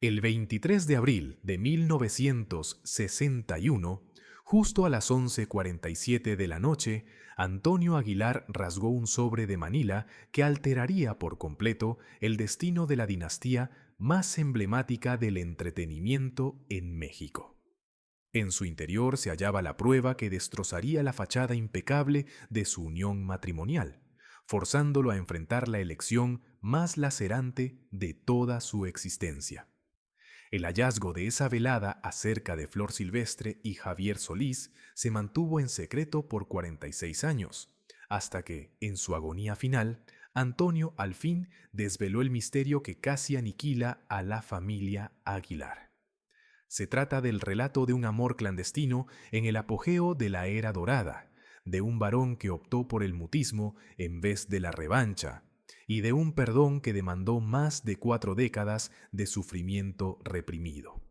El 23 de abril de 1961, justo a las 11:47 de la noche, Antonio Aguilar rasgó un sobre de Manila que alteraría por completo el destino de la dinastía más emblemática del entretenimiento en México. En su interior se hallaba la prueba que destrozaría la fachada impecable de su unión matrimonial, forzándolo a enfrentar la elección más lacerante de toda su existencia. El hallazgo de esa velada acerca de Flor Silvestre y Javier Solís se mantuvo en secreto por 46 años, hasta que, en su agonía final, Antonio al fin desveló el misterio que casi aniquila a la familia Aguilar. Se trata del relato de un amor clandestino en el apogeo de la era dorada, de un varón que optó por el mutismo en vez de la revancha, y de un perdón que demandó más de 4 décadas de sufrimiento reprimido.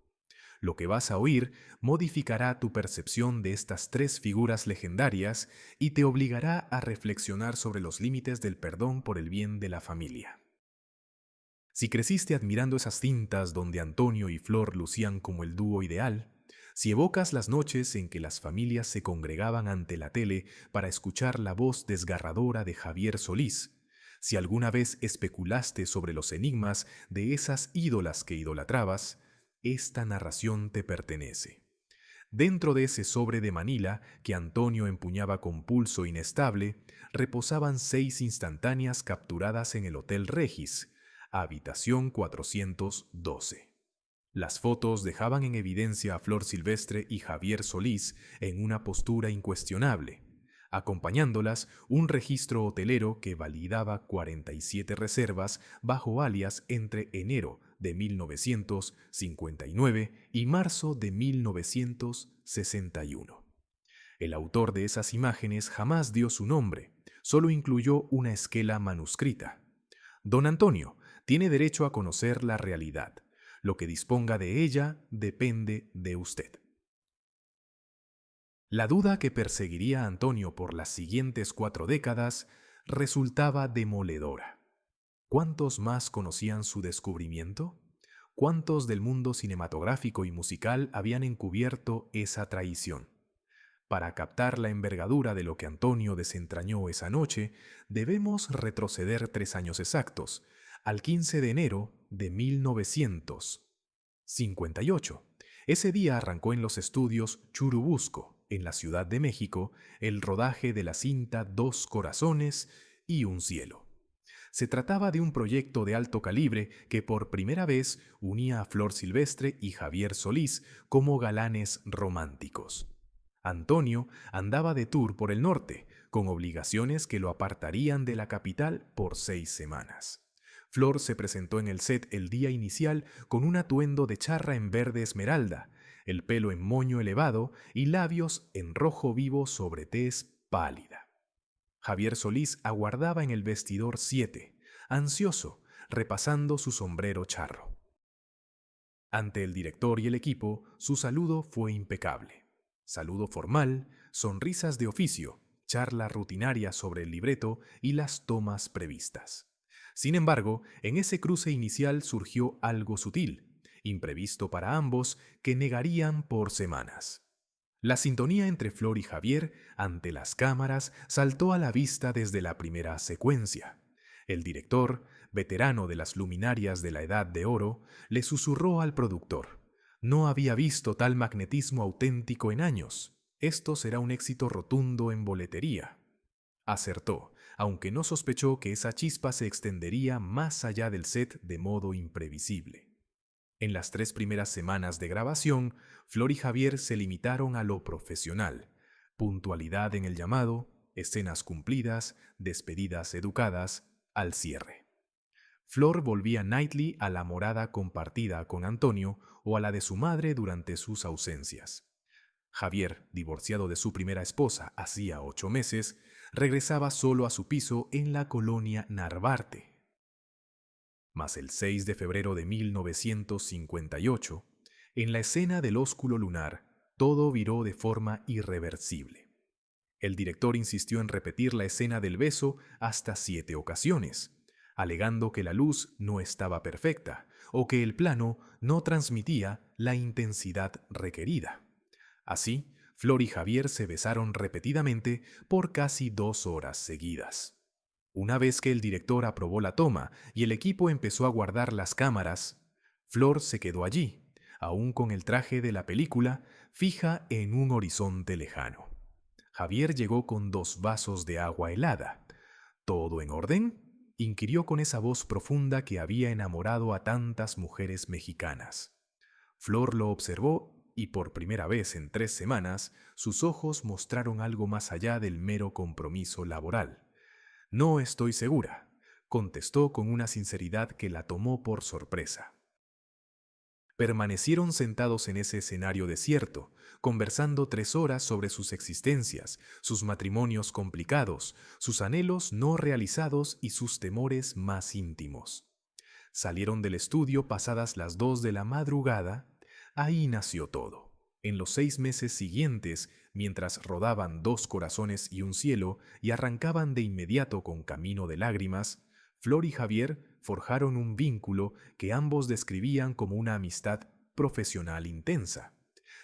Lo que vas a oír modificará tu percepción de estas tres figuras legendarias y te obligará a reflexionar sobre los límites del perdón por el bien de la familia. Si creciste admirando esas cintas donde Antonio y Flor lucían como el dúo ideal, si evocas las noches en que las familias se congregaban ante la tele para escuchar la voz desgarradora de Javier Solís, si alguna vez especulaste sobre los enigmas de esas ídolas que idolatrabas, esta narración te pertenece. Dentro de ese sobre de Manila que Antonio empuñaba con pulso inestable, reposaban 6 instantáneas capturadas en el Hotel Regis, habitación 412. Las fotos dejaban en evidencia a Flor Silvestre y Javier Solís en una postura incuestionable, acompañándolas un registro hotelero que validaba 47 reservas bajo alias entre enero de 1959 y marzo de 1961. El autor de esas imágenes jamás dio su nombre, solo incluyó una esquela manuscrita. Don Antonio tiene derecho a conocer la realidad. Lo que disponga de ella depende de usted. La duda que perseguiría a Antonio por las siguientes 4 décadas resultaba demoledora. ¿Cuántos más conocían su descubrimiento? ¿Cuántos del mundo cinematográfico y musical habían encubierto esa traición? Para captar la envergadura de lo que Antonio desentrañó esa noche, debemos retroceder 3 años exactos, al 15 de enero de 1958. Ese día arrancó en los estudios Churubusco, en la Ciudad de México, el rodaje de la cinta Dos Corazones y un Cielo. Se trataba de un proyecto de alto calibre que por primera vez unía a Flor Silvestre y Javier Solís como galanes románticos. Antonio andaba de tour por el norte, con obligaciones que lo apartarían de la capital por 6 semanas. Flor se presentó en el set el día inicial con un atuendo de charra en verde esmeralda, el pelo en moño elevado y labios en rojo vivo sobre tez pálida. Javier Solís aguardaba en el vestidor 7, ansioso, repasando su sombrero charro. Ante el director y el equipo, su saludo fue impecable. Saludo formal, sonrisas de oficio, charla rutinaria sobre el libreto y las tomas previstas. Sin embargo, en ese cruce inicial surgió algo sutil, imprevisto para ambos, que negarían por semanas. La sintonía entre Flor y Javier ante las cámaras saltó a la vista desde la primera secuencia. El director, veterano de las luminarias de la Edad de Oro, le susurró al productor: no había visto tal magnetismo auténtico en años. Esto será un éxito rotundo en boletería. Acertó, aunque no sospechó que esa chispa se extendería más allá del set de modo imprevisible. En las 3 primeras semanas de grabación, Flor y Javier se limitaron a lo profesional: puntualidad en el llamado, escenas cumplidas, despedidas educadas, al cierre. Flor volvía nightly a la morada compartida con Antonio o a la de su madre durante sus ausencias. Javier, divorciado de su primera esposa hacía 8 meses, regresaba solo a su piso en la colonia Narvarte. Mas el 6 de febrero de 1958, en la escena del ósculo lunar, todo viró de forma irreversible. El director insistió en repetir la escena del beso hasta 7 ocasiones, alegando que la luz no estaba perfecta, o que el plano no transmitía la intensidad requerida. Así, Flor y Javier se besaron repetidamente por casi 2 horas seguidas. Una vez que el director aprobó la toma y el equipo empezó a guardar las cámaras, Flor se quedó allí, aún con el traje de la película, fija en un horizonte lejano. Javier llegó con 2 vasos de agua helada. ¿Todo en orden?, inquirió con esa voz profunda que había enamorado a tantas mujeres mexicanas. Flor lo observó y por primera vez en 3 semanas sus ojos mostraron algo más allá del mero compromiso laboral. No estoy segura, contestó con una sinceridad que la tomó por sorpresa. Permanecieron sentados en ese escenario desierto, conversando 3 horas sobre sus existencias, sus matrimonios complicados, sus anhelos no realizados y sus temores más íntimos. Salieron del estudio pasadas las 2 de la madrugada. Ahí nació todo. En los 6 meses siguientes, mientras rodaban 2 corazones y un cielo y arrancaban de inmediato con Camino de Lágrimas, Flor y Javier forjaron un vínculo que ambos describían como una amistad profesional intensa.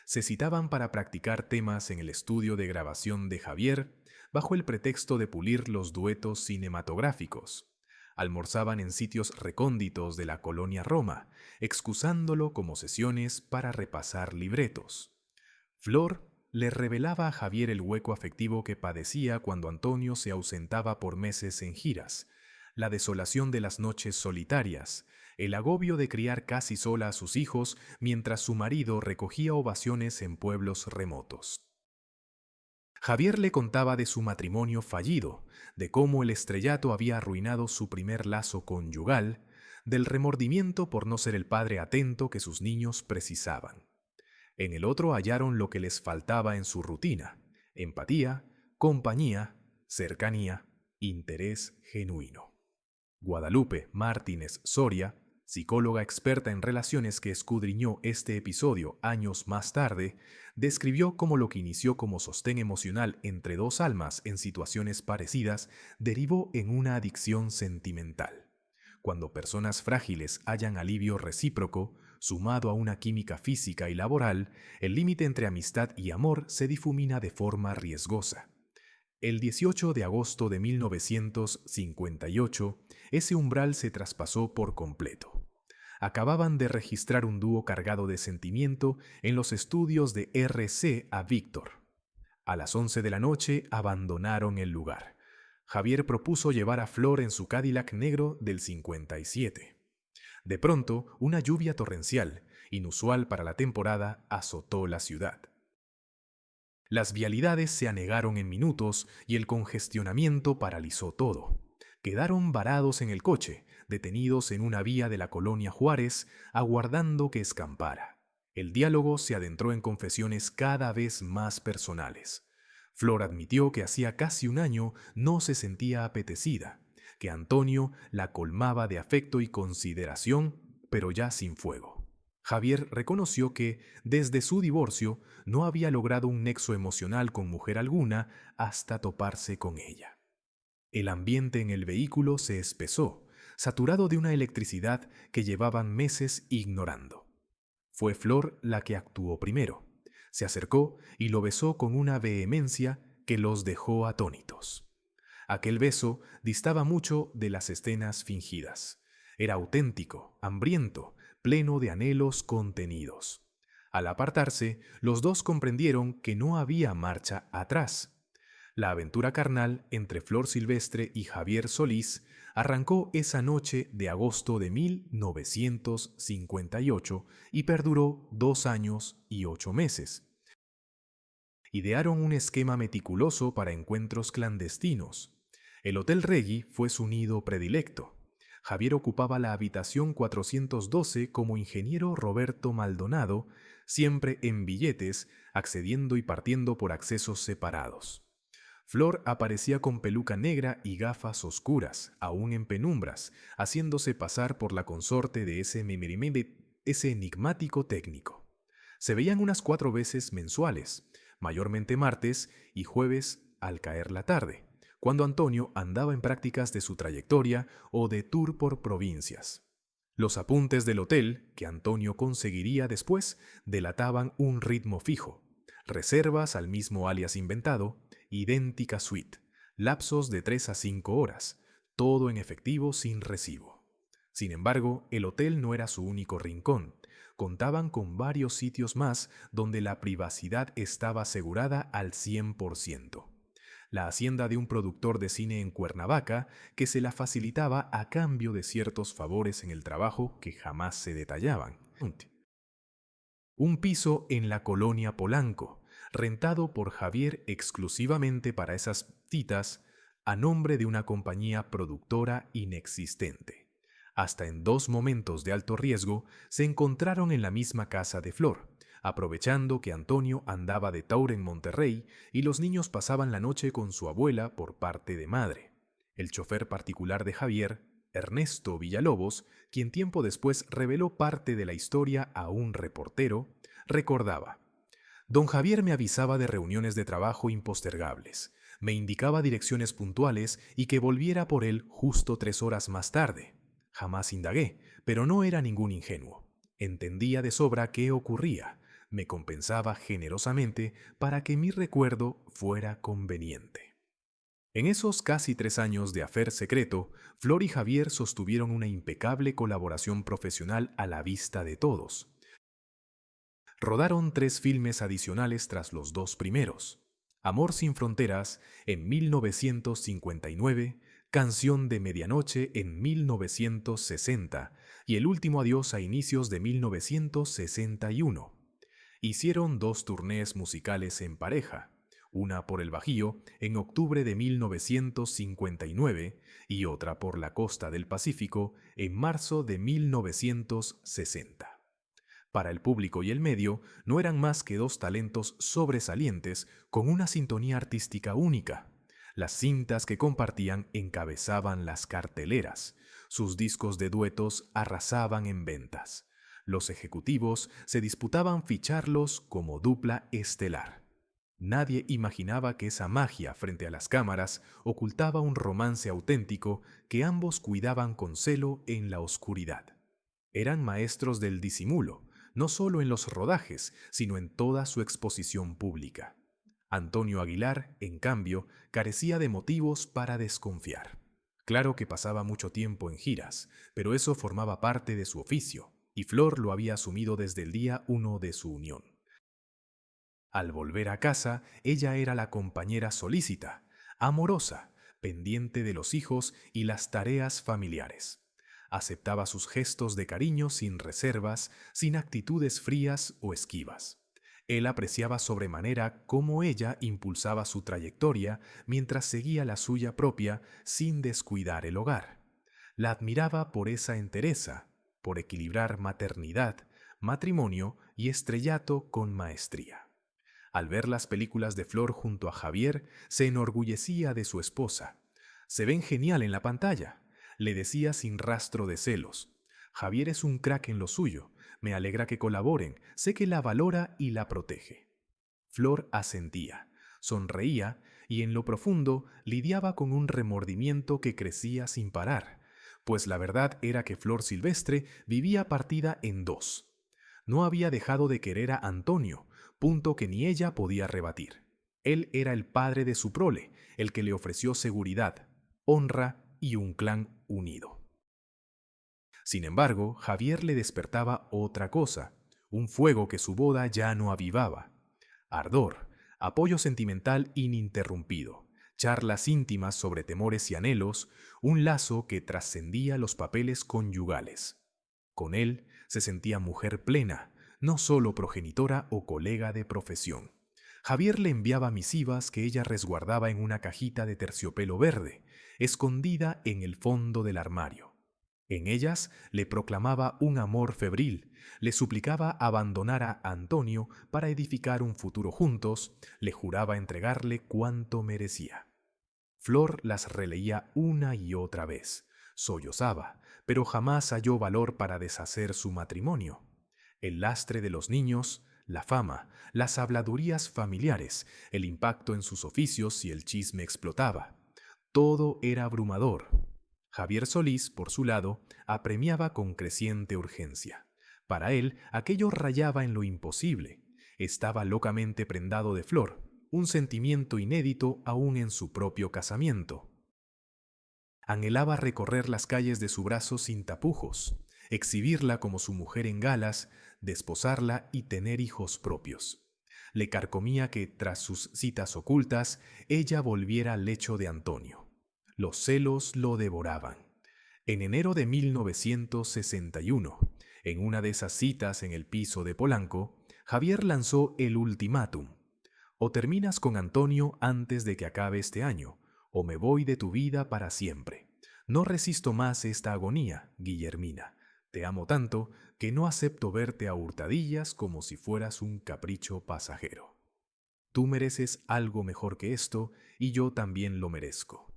Se citaban para practicar temas en el estudio de grabación de Javier, bajo el pretexto de pulir los duetos cinematográficos. Almorzaban en sitios recónditos de la colonia Roma, excusándolo como sesiones para repasar libretos. Flor le revelaba a Javier el hueco afectivo que padecía cuando Antonio se ausentaba por meses en giras, la desolación de las noches solitarias, el agobio de criar casi sola a sus hijos mientras su marido recogía ovaciones en pueblos remotos. Javier le contaba de su matrimonio fallido, de cómo el estrellato había arruinado su primer lazo conyugal, del remordimiento por no ser el padre atento que sus niños precisaban. En el otro hallaron lo que les faltaba en su rutina: empatía, compañía, cercanía, interés genuino. Guadalupe Martínez Soria, psicóloga experta en relaciones que escudriñó este episodio años más tarde, describió cómo lo que inició como sostén emocional entre 2 almas en situaciones parecidas derivó en una adicción sentimental. Cuando personas frágiles hallan alivio recíproco, sumado a una química física y laboral, el límite entre amistad y amor se difumina de forma riesgosa. El 18 de agosto de 1958, ese umbral se traspasó por completo. Acababan de registrar un dúo cargado de sentimiento en los estudios de RCA Víctor. A las 11 de la noche abandonaron el lugar. Javier propuso llevar a Flor en su Cadillac negro del 57. De pronto, una lluvia torrencial, inusual para la temporada, azotó la ciudad. Las vialidades se anegaron en minutos y el congestionamiento paralizó todo. Quedaron varados en el coche, detenidos en una vía de la colonia Juárez, aguardando que escampara. El diálogo se adentró en confesiones cada vez más personales. Flor admitió que hacía casi un año no se sentía apetecida, que Antonio la colmaba de afecto y consideración, pero ya sin fuego. Javier reconoció que, desde su divorcio, no había logrado un nexo emocional con mujer alguna hasta toparse con ella. El ambiente en el vehículo se espesó, saturado de una electricidad que llevaban meses ignorando. Fue Flor la que actuó primero. Se acercó y lo besó con una vehemencia que los dejó atónitos. Aquel beso distaba mucho de las escenas fingidas. Era auténtico, hambriento, pleno de anhelos contenidos. Al apartarse, los dos comprendieron que no había marcha atrás. La aventura carnal entre Flor Silvestre y Javier Solís arrancó esa noche de agosto de 1958 y perduró 2 años y 8 meses. Idearon un esquema meticuloso para encuentros clandestinos. El Hotel Reggi fue su nido predilecto. Javier ocupaba la habitación 412 como ingeniero Roberto Maldonado, siempre en billetes, accediendo y partiendo por accesos separados. Flor aparecía con peluca negra y gafas oscuras, aún en penumbras, haciéndose pasar por la consorte de ese enigmático técnico. Se veían unas 4 veces mensuales, mayormente martes y jueves al caer la tarde, cuando Antonio andaba en prácticas de su trayectoria o de tour por provincias. Los apuntes del hotel, que Antonio conseguiría después, delataban un ritmo fijo, reservas al mismo alias inventado, idéntica suite, lapsos de 3 a 5 horas, todo en efectivo sin recibo. Sin embargo, el hotel no era su único rincón. Contaban con varios sitios más donde la privacidad estaba asegurada al 100%. La hacienda de un productor de cine en Cuernavaca que se la facilitaba a cambio de ciertos favores en el trabajo que jamás se detallaban. Un piso en la colonia Polanco, rentado por Javier exclusivamente para esas citas, a nombre de una compañía productora inexistente. Hasta en 2 momentos de alto riesgo se encontraron en la misma casa de Flor, aprovechando que Antonio andaba de tour en Monterrey y los niños pasaban la noche con su abuela por parte de madre. El chofer particular de Javier, Ernesto Villalobos, quien tiempo después reveló parte de la historia a un reportero, recordaba: Don Javier me avisaba de reuniones de trabajo impostergables, me indicaba direcciones puntuales y que volviera por él justo 3 horas más tarde. Jamás indagué, pero no era ningún ingenuo. Entendía de sobra qué ocurría, me compensaba generosamente para que mi recuerdo fuera conveniente. En esos casi 3 años de afer secreto, Flor y Javier sostuvieron una impecable colaboración profesional a la vista de todos. Rodaron 3 filmes adicionales tras los 2 primeros: Amor sin fronteras en 1959, Canción de medianoche en 1960 y El último adiós a inicios de 1961. Hicieron 2 turnés musicales en pareja, una por el Bajío en octubre de 1959 y otra por la costa del Pacífico en marzo de 1960. Para el público y el medio no eran más que 2 talentos sobresalientes con una sintonía artística única. Las cintas que compartían encabezaban las carteleras, sus discos de duetos arrasaban en ventas. Los ejecutivos se disputaban ficharlos como dupla estelar. Nadie imaginaba que esa magia frente a las cámaras ocultaba un romance auténtico que ambos cuidaban con celo en la oscuridad. Eran maestros del disimulo, no solo en los rodajes, sino en toda su exposición pública. Antonio Aguilar, en cambio, carecía de motivos para desconfiar. Claro que pasaba mucho tiempo en giras, pero eso formaba parte de su oficio, y Flor lo había asumido desde el día 1 de su unión. Al volver a casa, ella era la compañera solícita, amorosa, pendiente de los hijos y las tareas familiares. Aceptaba sus gestos de cariño sin reservas, sin actitudes frías o esquivas. Él apreciaba sobremanera cómo ella impulsaba su trayectoria mientras seguía la suya propia sin descuidar el hogar. La admiraba por esa entereza, por equilibrar maternidad, matrimonio y estrellato con maestría. Al ver las películas de Flor junto a Javier, se enorgullecía de su esposa. «Se ven genial en la pantalla», le decía sin rastro de celos. «Javier es un crack en lo suyo. Me alegra que colaboren. Sé que la valora y la protege». Flor asentía, sonreía y en lo profundo lidiaba con un remordimiento que crecía sin parar, pues la verdad era que Flor Silvestre vivía partida en 2. No había dejado de querer a Antonio, punto que ni ella podía rebatir. Él era el padre de su prole, el que le ofreció seguridad, honra y un clan unido. Sin embargo, Javier le despertaba otra cosa, un fuego que su boda ya no avivaba. Ardor, apoyo sentimental ininterrumpido, charlas íntimas sobre temores y anhelos, un lazo que trascendía los papeles conyugales. Con él se sentía mujer plena, no solo progenitora o colega de profesión. Javier le enviaba misivas que ella resguardaba en una cajita de terciopelo verde, escondida en el fondo del armario. En ellas le proclamaba un amor febril, le suplicaba abandonar a Antonio para edificar un futuro juntos, le juraba entregarle cuanto merecía. Flor las releía una y otra vez, sollozaba, pero jamás halló valor para deshacer su matrimonio. El lastre de los niños, la fama, las habladurías familiares, el impacto en sus oficios si el chisme explotaba. Todo era abrumador. Javier Solís, por su lado, apremiaba con creciente urgencia. Para él, aquello rayaba en lo imposible. Estaba locamente prendado de Flor, un sentimiento inédito aún en su propio casamiento. Anhelaba recorrer las calles de su brazo sin tapujos, exhibirla como su mujer en galas, desposarla y tener hijos propios. Le carcomía que, tras sus citas ocultas, ella volviera al lecho de Antonio. Los celos lo devoraban. En enero de 1961, en una de esas citas en el piso de Polanco, Javier lanzó el ultimátum: o terminas con Antonio antes de que acabe este año, o me voy de tu vida para siempre. No resisto más esta agonía, Guillermina. Te amo tanto que no acepto verte a hurtadillas como si fueras un capricho pasajero. Tú mereces algo mejor que esto y yo también lo merezco.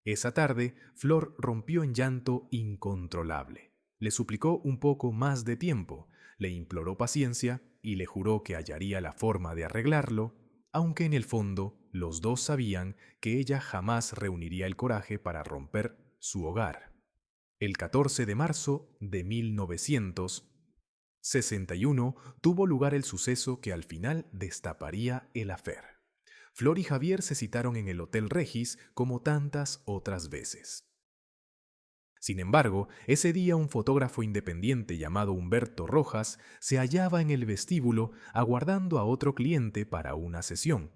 Esa tarde, Flor rompió en llanto incontrolable. Le suplicó un poco más de tiempo, le imploró paciencia y le juró que hallaría la forma de arreglarlo, aunque en el fondo los dos sabían que ella jamás reuniría el coraje para romper su hogar. El 14 de marzo de 1961 tuvo lugar el suceso que al final destaparía el affair. Flor y Javier se citaron en el Hotel Regis como tantas otras veces. Sin embargo, ese día un fotógrafo independiente llamado Humberto Rojas se hallaba en el vestíbulo aguardando a otro cliente para una sesión.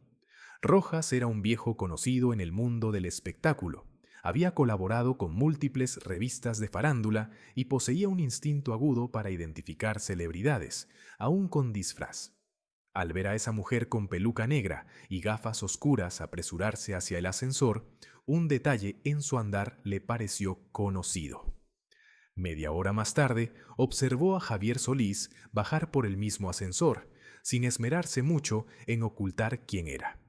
Rojas era un viejo conocido en el mundo del espectáculo. Había colaborado con múltiples revistas de farándula y poseía un instinto agudo para identificar celebridades, aún con disfraz. Al ver a esa mujer con peluca negra y gafas oscuras apresurarse hacia el ascensor, un detalle en su andar le pareció conocido. Media hora más tarde, observó a Javier Solís bajar por el mismo ascensor, sin esmerarse mucho en ocultar quién era.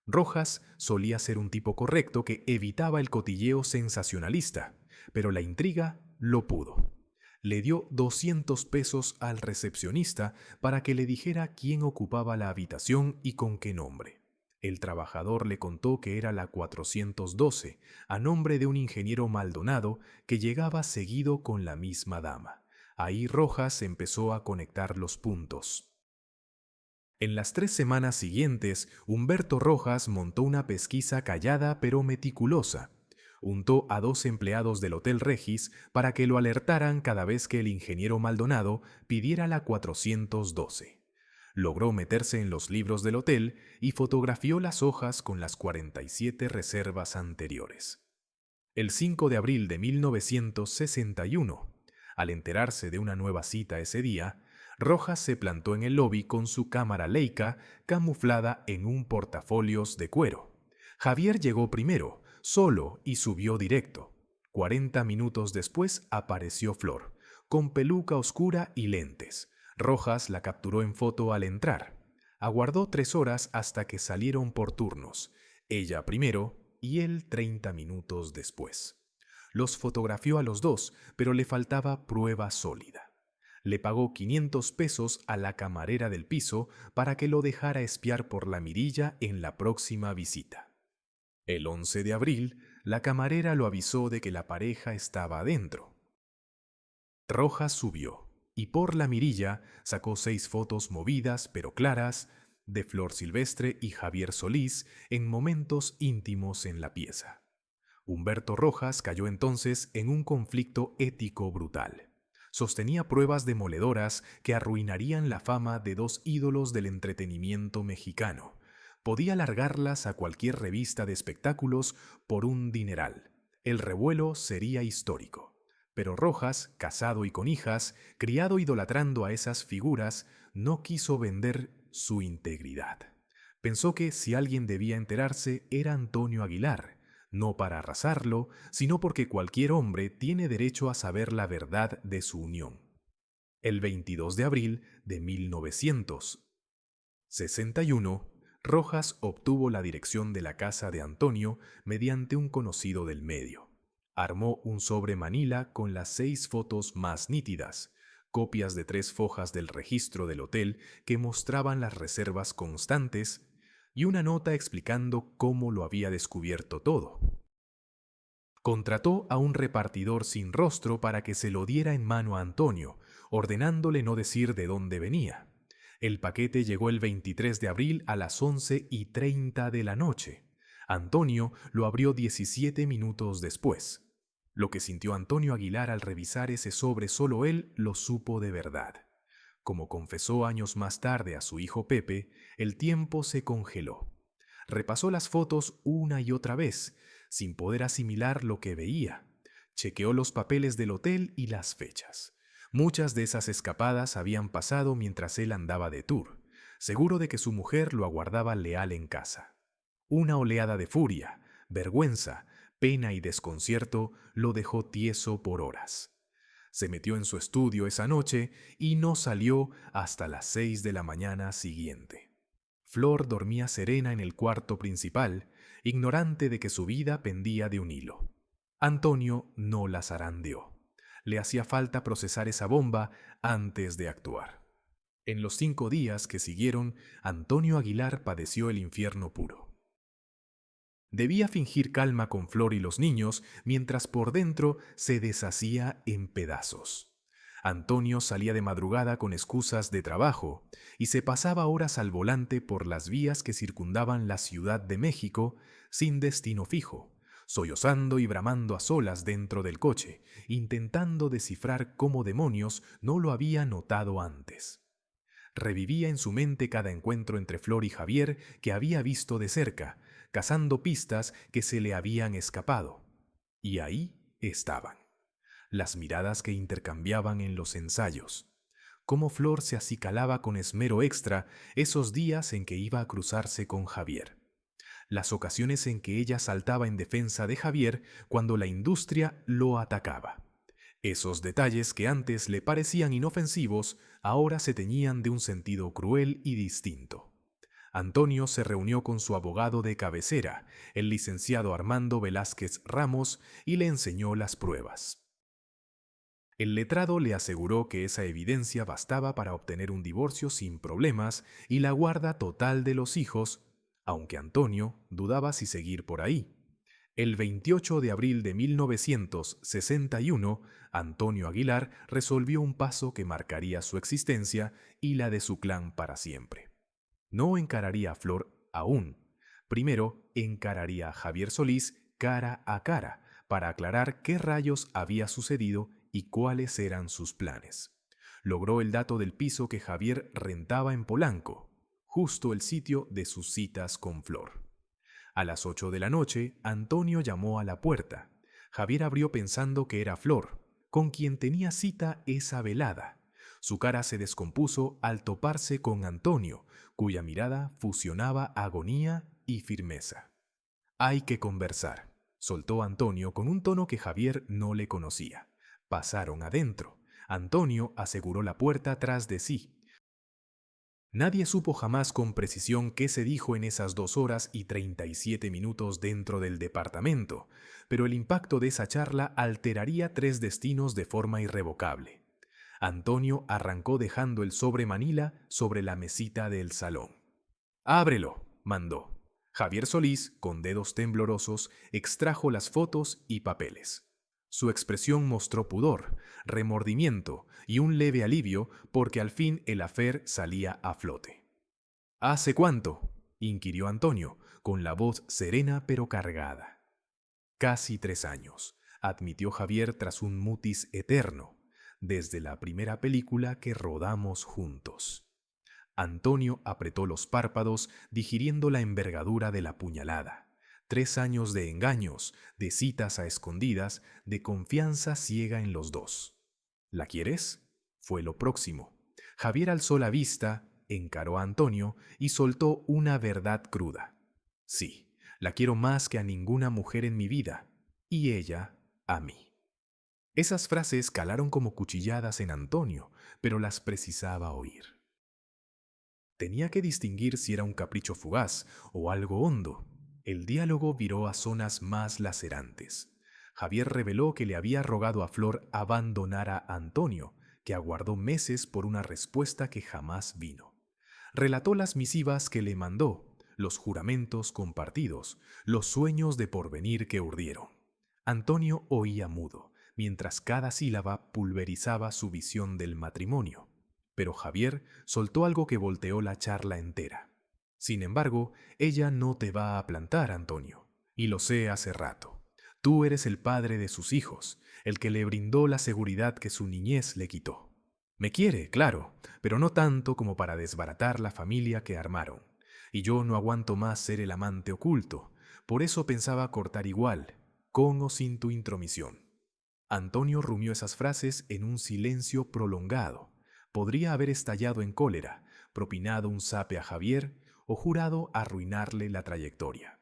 Rojas solía ser un tipo correcto que evitaba el cotilleo sensacionalista, pero la intriga lo pudo. Le dio 200 pesos al recepcionista para que le dijera quién ocupaba la habitación y con qué nombre. El trabajador le contó que era la 412, a nombre de un ingeniero Maldonado que llegaba seguido con la misma dama. Ahí Rojas empezó a conectar los puntos. En las 3 semanas siguientes, Humberto Rojas montó una pesquisa callada pero meticulosa. Untó a 2 empleados del Hotel Regis para que lo alertaran cada vez que el ingeniero Maldonado pidiera la 412. Logró meterse en los libros del hotel y fotografió las hojas con las 47 reservas anteriores. El 5 de abril de 1961, al enterarse de una nueva cita ese día, Rojas se plantó en el lobby con su cámara Leica camuflada en un portafolios de cuero. Javier llegó primero, solo, y subió directo. 40 minutos después apareció Flor, con peluca oscura y lentes. Rojas la capturó en foto al entrar. Aguardó 3 horas hasta que salieron por turnos, ella primero y él 30 minutos después. Los fotografió a los dos, pero le faltaba prueba sólida. Le pagó 500 pesos a la camarera del piso para que lo dejara espiar por la mirilla en la próxima visita. El 11 de abril, la camarera lo avisó de que la pareja estaba adentro. Rojas subió y por la mirilla sacó 6 fotos movidas pero claras de Flor Silvestre y Javier Solís en momentos íntimos en la pieza. Humberto Rojas cayó entonces en un conflicto ético brutal. Sostenía pruebas demoledoras que arruinarían la fama de 2 ídolos del entretenimiento mexicano. Podía largarlas a cualquier revista de espectáculos por un dineral. El revuelo sería histórico. Pero Rojas, casado y con hijas, criado idolatrando a esas figuras, no quiso vender su integridad. Pensó que si alguien debía enterarse era Antonio Aguilar, no para arrasarlo, sino porque cualquier hombre tiene derecho a saber la verdad de su unión. El 22 de abril de 1961, Rojas obtuvo la dirección de la casa de Antonio mediante un conocido del medio. Armó un sobre manila con las 6 fotos más nítidas, copias de 3 fojas del registro del hotel que mostraban las reservas constantes y una nota explicando cómo lo había descubierto todo. Contrató a un repartidor sin rostro para que se lo diera en mano a Antonio, ordenándole no decir de dónde venía. El paquete llegó el 23 de abril a las 11:30 de la noche. Antonio lo abrió 17 minutos después. Lo que sintió Antonio Aguilar al revisar ese sobre solo él lo supo de verdad. Como confesó años más tarde a su hijo Pepe, el tiempo se congeló. Repasó las fotos una y otra vez, sin poder asimilar lo que veía. Chequeó los papeles del hotel y las fechas. Muchas de esas escapadas habían pasado mientras él andaba de tour, seguro de que su mujer lo aguardaba leal en casa. Una oleada de furia, vergüenza, pena y desconcierto lo dejó tieso por horas. Se metió en su estudio esa noche y no salió hasta las 6 de la mañana siguiente. Flor dormía serena en el cuarto principal, ignorante de que su vida pendía de un hilo. Antonio no la zarandeó. Le hacía falta procesar esa bomba antes de actuar. En los 5 días que siguieron, Antonio Aguilar padeció el infierno puro. Debía fingir calma con Flor y los niños, mientras por dentro se deshacía en pedazos. Antonio salía de madrugada con excusas de trabajo y se pasaba horas al volante por las vías que circundaban la Ciudad de México sin destino fijo, sollozando y bramando a solas dentro del coche, intentando descifrar cómo demonios no lo había notado antes. Revivía en su mente cada encuentro entre Flor y Javier que había visto de cerca, cazando pistas que se le habían escapado. Y ahí estaban las miradas que intercambiaban en los ensayos, cómo Flor se acicalaba con esmero extra esos días en que iba a cruzarse con Javier, las ocasiones en que ella saltaba en defensa de Javier cuando la industria lo atacaba. Esos detalles que antes le parecían inofensivos ahora se teñían de un sentido cruel y distinto. Antonio se reunió con su abogado de cabecera, el licenciado Armando Velázquez Ramos, y le enseñó las pruebas. El letrado le aseguró que esa evidencia bastaba para obtener un divorcio sin problemas y la guarda total de los hijos, aunque Antonio dudaba si seguir por ahí. El 28 de abril de 1961, Antonio Aguilar resolvió un paso que marcaría su existencia y la de su clan para siempre. No encararía a Flor aún. Primero encararía a Javier Solís cara a cara para aclarar qué rayos había sucedido y cuáles eran sus planes. Logró el dato del piso que Javier rentaba en Polanco, justo el sitio de sus citas con Flor. A las 8 de la noche, Antonio llamó a la puerta. Javier abrió pensando que era Flor, con quien tenía cita esa velada. Su cara se descompuso al toparse con Antonio, cuya mirada fusionaba agonía y firmeza. «Hay que conversar», soltó Antonio con un tono que Javier no le conocía. Pasaron adentro. Antonio aseguró la puerta tras de sí. Nadie supo jamás con precisión qué se dijo en esas 2 horas y 37 minutos dentro del departamento, pero el impacto de esa charla alteraría 3 destinos de forma irrevocable. Antonio arrancó dejando el sobre manila sobre la mesita del salón. «Ábrelo», mandó. Javier Solís, con dedos temblorosos, extrajo las fotos y papeles. Su expresión mostró pudor, remordimiento y un leve alivio porque al fin el affair salía a flote. «¿Hace cuánto?», inquirió Antonio, con la voz serena pero cargada. «Casi 3 años», admitió Javier tras un mutis eterno, «desde la primera película que rodamos juntos». Antonio apretó los párpados, digiriendo la envergadura de la puñalada. 3 años de engaños, de citas a escondidas, de confianza ciega en los dos. «¿La quieres?», fue lo próximo. Javier alzó la vista, encaró a Antonio y soltó una verdad cruda. «Sí, la quiero más que a ninguna mujer en mi vida, y ella a mí». Esas frases calaron como cuchilladas en Antonio, pero las precisaba oír. Tenía que distinguir si era un capricho fugaz o algo hondo. El diálogo viró a zonas más lacerantes. Javier reveló que le había rogado a Flor abandonar a Antonio, que aguardó meses por una respuesta que jamás vino. Relató las misivas que le mandó, los juramentos compartidos, los sueños de porvenir que urdieron. Antonio oía mudo, mientras cada sílaba pulverizaba su visión del matrimonio. Pero Javier soltó algo que volteó la charla entera. Sin embargo, ella no te va a plantar, Antonio. Y lo sé hace rato. Tú eres el padre de sus hijos, el que le brindó la seguridad que su niñez le quitó. Me quiere, claro, pero no tanto como para desbaratar la familia que armaron. Y yo no aguanto más ser el amante oculto. Por eso pensaba cortar igual, con o sin tu intromisión. Antonio rumió esas frases en un silencio prolongado. Podría haber estallado en cólera, propinado un zape a Javier o jurado arruinarle la trayectoria.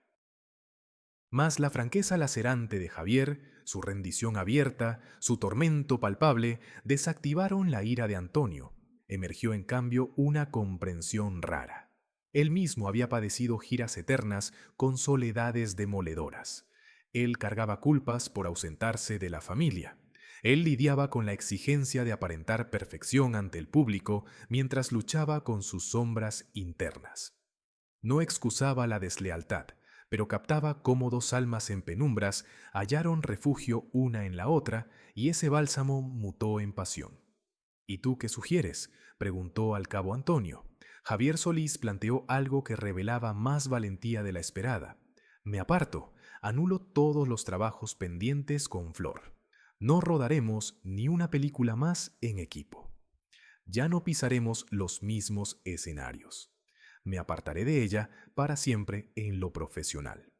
Mas la franqueza lacerante de Javier, su rendición abierta, su tormento palpable, desactivaron la ira de Antonio. Emergió en cambio una comprensión rara. Él mismo había padecido giras eternas con soledades demoledoras. Él cargaba culpas por ausentarse de la familia. Él lidiaba con la exigencia de aparentar perfección ante el público mientras luchaba con sus sombras internas. No excusaba la deslealtad, pero captaba cómo dos almas en penumbras hallaron refugio una en la otra y ese bálsamo mutó en pasión. ¿Y tú qué sugieres?, preguntó al cabo Antonio. Javier Solís planteó algo que revelaba más valentía de la esperada. Me aparto, anulo todos los trabajos pendientes con Flor. No rodaremos ni una película más en equipo. Ya no pisaremos los mismos escenarios. Me apartaré de ella para siempre en lo profesional.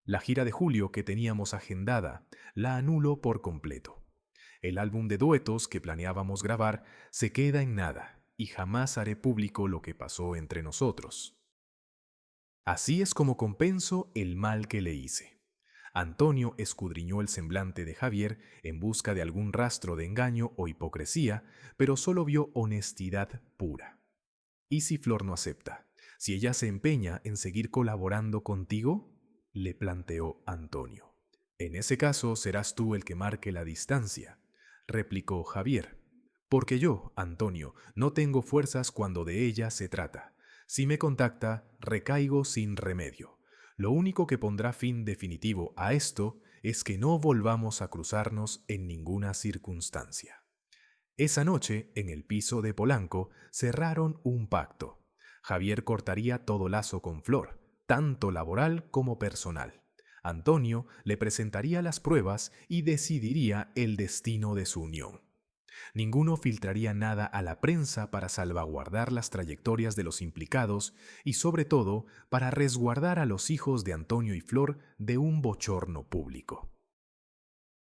La gira de julio que teníamos agendada la anulo por completo. El álbum de duetos que planeábamos grabar se queda en nada y jamás haré público lo que pasó entre nosotros. Así es como compenso el mal que le hice. Antonio escudriñó el semblante de Javier en busca de algún rastro de engaño o hipocresía, pero solo vio honestidad pura. ¿Y si Flor no acepta? ¿Si ella se empeña en seguir colaborando contigo?, le planteó Antonio. En ese caso serás tú el que marque la distancia, replicó Javier. Porque yo, Antonio, no tengo fuerzas cuando de ella se trata. Si me contacta, recaigo sin remedio. Lo único que pondrá fin definitivo a esto es que no volvamos a cruzarnos en ninguna circunstancia. Esa noche, en el piso de Polanco, cerraron un pacto. Javier cortaría todo lazo con Flor, tanto laboral como personal. Antonio le presentaría las pruebas y decidiría el destino de su unión. Ninguno filtraría nada a la prensa para salvaguardar las trayectorias de los implicados y, sobre todo, para resguardar a los hijos de Antonio y Flor de un bochorno público.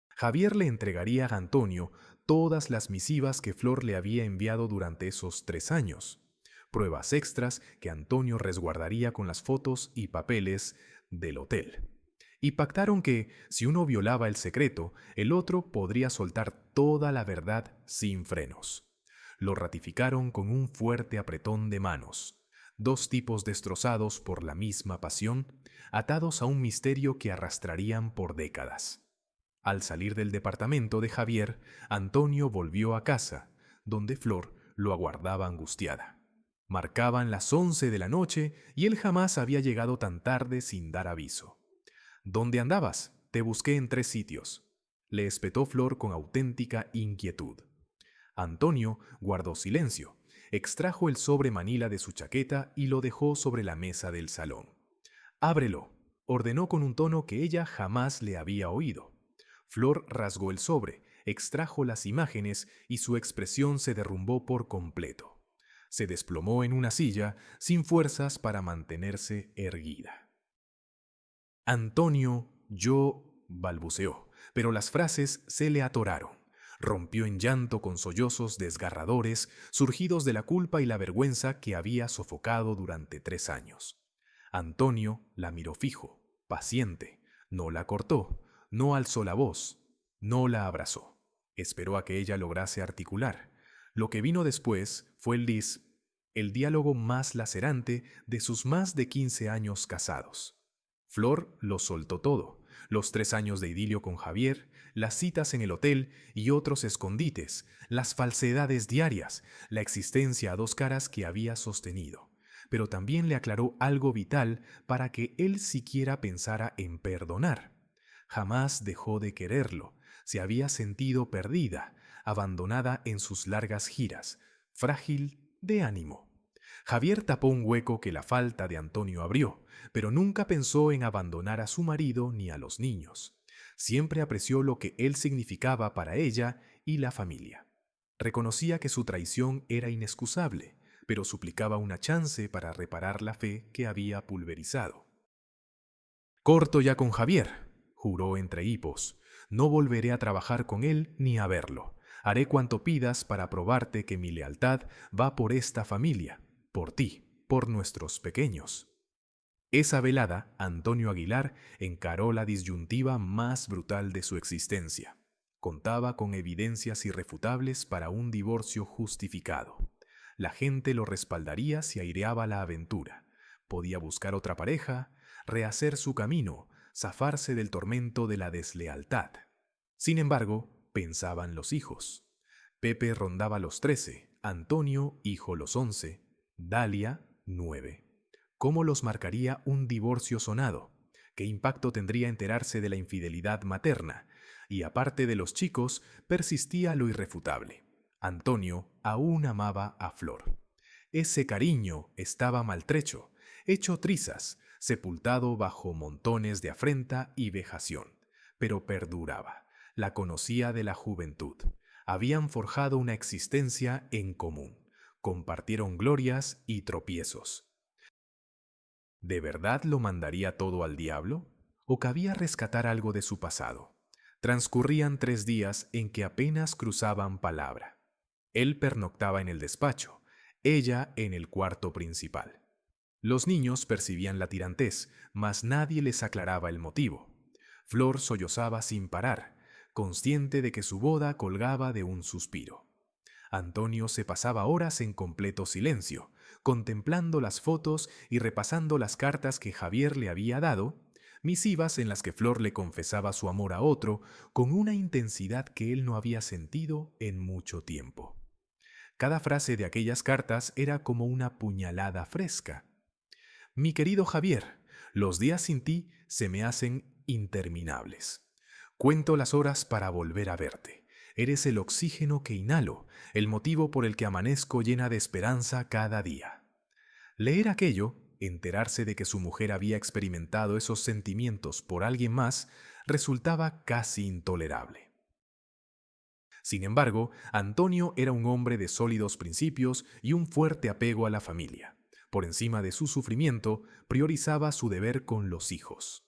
Javier le entregaría a Antonio todas las misivas que Flor le había enviado durante esos 3 años, pruebas extras que Antonio resguardaría con las fotos y papeles del hotel. Y pactaron que, si uno violaba el secreto, el otro podría soltar toda la verdad sin frenos. Lo ratificaron con un fuerte apretón de manos. Dos tipos destrozados por la misma pasión, atados a un misterio que arrastrarían por décadas. Al salir del departamento de Javier, Antonio volvió a casa, donde Flor lo aguardaba angustiada. Marcaban las 11 de la noche y él jamás había llegado tan tarde sin dar aviso. ¿Dónde andabas? Te busqué en 3 sitios, le espetó Flor con auténtica inquietud. Antonio guardó silencio, extrajo el sobre manila de su chaqueta y lo dejó sobre la mesa del salón. Ábrelo, ordenó con un tono que ella jamás le había oído. Flor rasgó el sobre, extrajo las imágenes y su expresión se derrumbó por completo. Se desplomó en una silla, sin fuerzas para mantenerse erguida. Antonio, balbuceó, pero las frases se le atoraron. Rompió en llanto con sollozos desgarradores, surgidos de la culpa y la vergüenza que había sofocado durante 3 años. Antonio la miró fijo, paciente, no la cortó, no alzó la voz, no la abrazó. Esperó a que ella lograse articular. Lo que vino después fue el diálogo más lacerante de sus más de 15 años casados. Flor lo soltó todo, los 3 años de idilio con Javier, las citas en el hotel y otros escondites, las falsedades diarias, la existencia a 2 caras que había sostenido. Pero también le aclaró algo vital para que él siquiera pensara en perdonar. Jamás dejó de quererlo. Se había sentido perdida, abandonada en sus largas giras, frágil de ánimo. Javier tapó un hueco que la falta de Antonio abrió, pero nunca pensó en abandonar a su marido ni a los niños. Siempre apreció lo que él significaba para ella y la familia. Reconocía que su traición era inexcusable, pero suplicaba una chance para reparar la fe que había pulverizado. Corto ya con Javier, juró entre hipos. No volveré a trabajar con él ni a verlo. Haré cuanto pidas para probarte que mi lealtad va por esta familia, por ti, por nuestros pequeños. Esa velada, Antonio Aguilar encaró la disyuntiva más brutal de su existencia. Contaba con evidencias irrefutables para un divorcio justificado. La gente lo respaldaría si aireaba la aventura. Podía buscar otra pareja, rehacer su camino, zafarse del tormento de la deslealtad. Sin embargo, pensaban los hijos. Pepe rondaba los 13, Antonio, hijo, los 11, Dalia, 9. ¿Cómo los marcaría un divorcio sonado? ¿Qué impacto tendría enterarse de la infidelidad materna? Y aparte de los chicos, persistía lo irrefutable. Antonio aún amaba a Flor. Ese cariño estaba maltrecho, hecho trizas, sepultado bajo montones de afrenta y vejación, pero perduraba. La conocía de la juventud. Habían forjado una existencia en común. Compartieron glorias y tropiezos. ¿De verdad lo mandaría todo al diablo? ¿O cabía rescatar algo de su pasado? Transcurrían 3 días en que apenas cruzaban palabra. Él pernoctaba en el despacho, ella en el cuarto principal. Los niños percibían la tirantez, mas nadie les aclaraba el motivo. Flor sollozaba sin parar, consciente de que su boda colgaba de un suspiro. Antonio se pasaba horas en completo silencio, contemplando las fotos y repasando las cartas que Javier le había dado, misivas en las que Flor le confesaba su amor a otro con una intensidad que él no había sentido en mucho tiempo. Cada frase de aquellas cartas era como una puñalada fresca. Mi querido Javier, los días sin ti se me hacen interminables. Cuento las horas para volver a verte. Eres el oxígeno que inhalo, el motivo por el que amanezco llena de esperanza cada día. Leer aquello, enterarse de que su mujer había experimentado esos sentimientos por alguien más, resultaba casi intolerable. Sin embargo, Antonio era un hombre de sólidos principios y un fuerte apego a la familia. Por encima de su sufrimiento, priorizaba su deber con los hijos.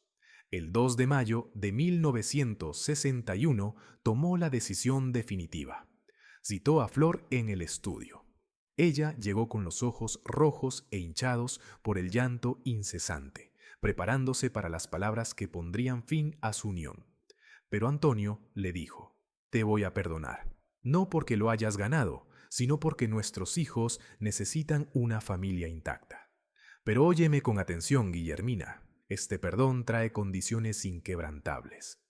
El 2 de mayo de 1961 tomó la decisión definitiva. Citó a Flor en el estudio. Ella llegó con los ojos rojos e hinchados por el llanto incesante, preparándose para las palabras que pondrían fin a su unión. Pero Antonio le dijo: «Te voy a perdonar, no porque lo hayas ganado, sino porque nuestros hijos necesitan una familia intacta. Pero óyeme con atención, Guillermina. Este perdón trae condiciones inquebrantables».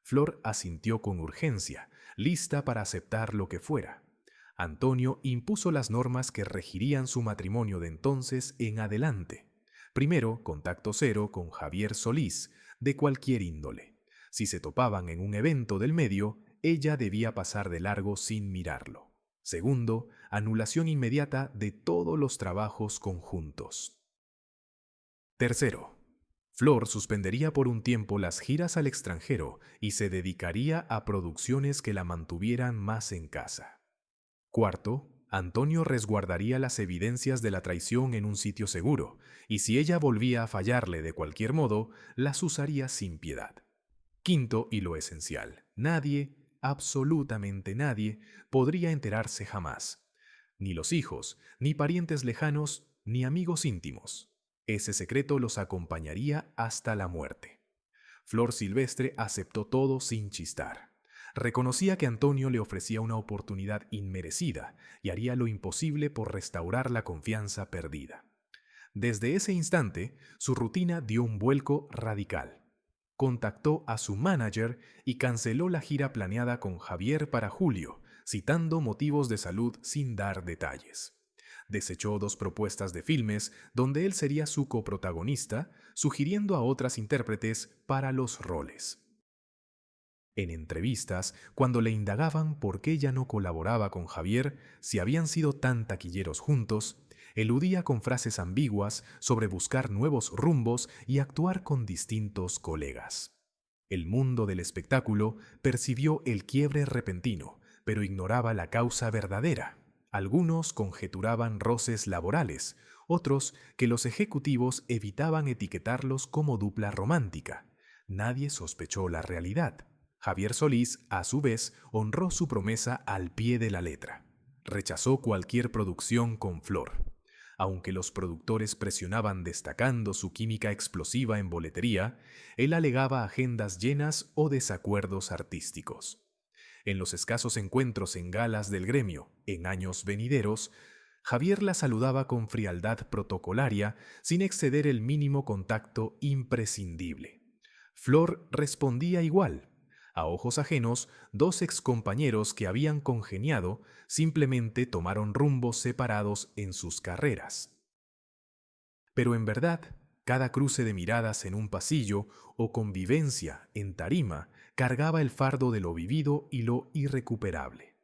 Flor asintió con urgencia, lista para aceptar lo que fuera. Antonio impuso las normas que regirían su matrimonio de entonces en adelante. Primero, contacto cero con Javier Solís, de cualquier índole. Si se topaban en un evento del medio, ella debía pasar de largo sin mirarlo. Segundo, anulación inmediata de todos los trabajos conjuntos. Tercero, Flor suspendería por un tiempo las giras al extranjero y se dedicaría a producciones que la mantuvieran más en casa. Cuarto, Antonio resguardaría las evidencias de la traición en un sitio seguro, y si ella volvía a fallarle de cualquier modo, las usaría sin piedad. Quinto, y lo esencial, nadie, absolutamente nadie, podría enterarse jamás. Ni los hijos, ni parientes lejanos, ni amigos íntimos. Ese secreto los acompañaría hasta la muerte. Flor Silvestre aceptó todo sin chistar. Reconocía que Antonio le ofrecía una oportunidad inmerecida y haría lo imposible por restaurar la confianza perdida. Desde ese instante, su rutina dio un vuelco radical. Contactó a su manager y canceló la gira planeada con Javier para julio, citando motivos de salud sin dar detalles. Desechó 2 propuestas de filmes donde él sería su coprotagonista, sugiriendo a otras intérpretes para los roles. En entrevistas, cuando le indagaban por qué ya no colaboraba con Javier si habían sido tan taquilleros juntos, eludía con frases ambiguas sobre buscar nuevos rumbos y actuar con distintos colegas. El mundo del espectáculo percibió el quiebre repentino, pero ignoraba la causa verdadera. Algunos conjeturaban roces laborales, otros que los ejecutivos evitaban etiquetarlos como dupla romántica. Nadie sospechó la realidad. Javier Solís, a su vez, honró su promesa al pie de la letra. Rechazó cualquier producción con Flor. Aunque los productores presionaban destacando su química explosiva en boletería, él alegaba agendas llenas o desacuerdos artísticos. En los escasos encuentros en galas del gremio, en años venideros, Javier la saludaba con frialdad protocolaria sin exceder el mínimo contacto imprescindible. Flor respondía igual. A ojos ajenos, dos excompañeros que habían congeniado simplemente tomaron rumbos separados en sus carreras. Pero en verdad, cada cruce de miradas en un pasillo o convivencia en tarima cargaba el fardo de lo vivido y lo irrecuperable.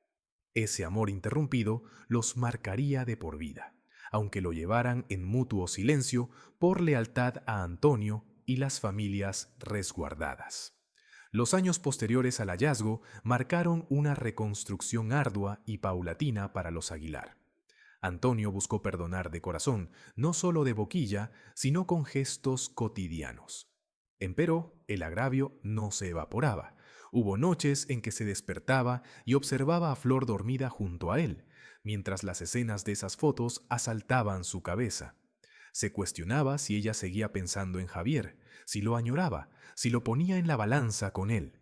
Ese amor interrumpido los marcaría de por vida, aunque lo llevaran en mutuo silencio por lealtad a Antonio y las familias resguardadas. Los años posteriores al hallazgo marcaron una reconstrucción ardua y paulatina para los Aguilar. Antonio buscó perdonar de corazón, no solo de boquilla, sino con gestos cotidianos. Empero, el agravio no se evaporaba. Hubo noches en que se despertaba y observaba a Flor dormida junto a él, mientras las escenas de esas fotos asaltaban su cabeza. Se cuestionaba si ella seguía pensando en Javier, si lo añoraba, si lo ponía en la balanza con él.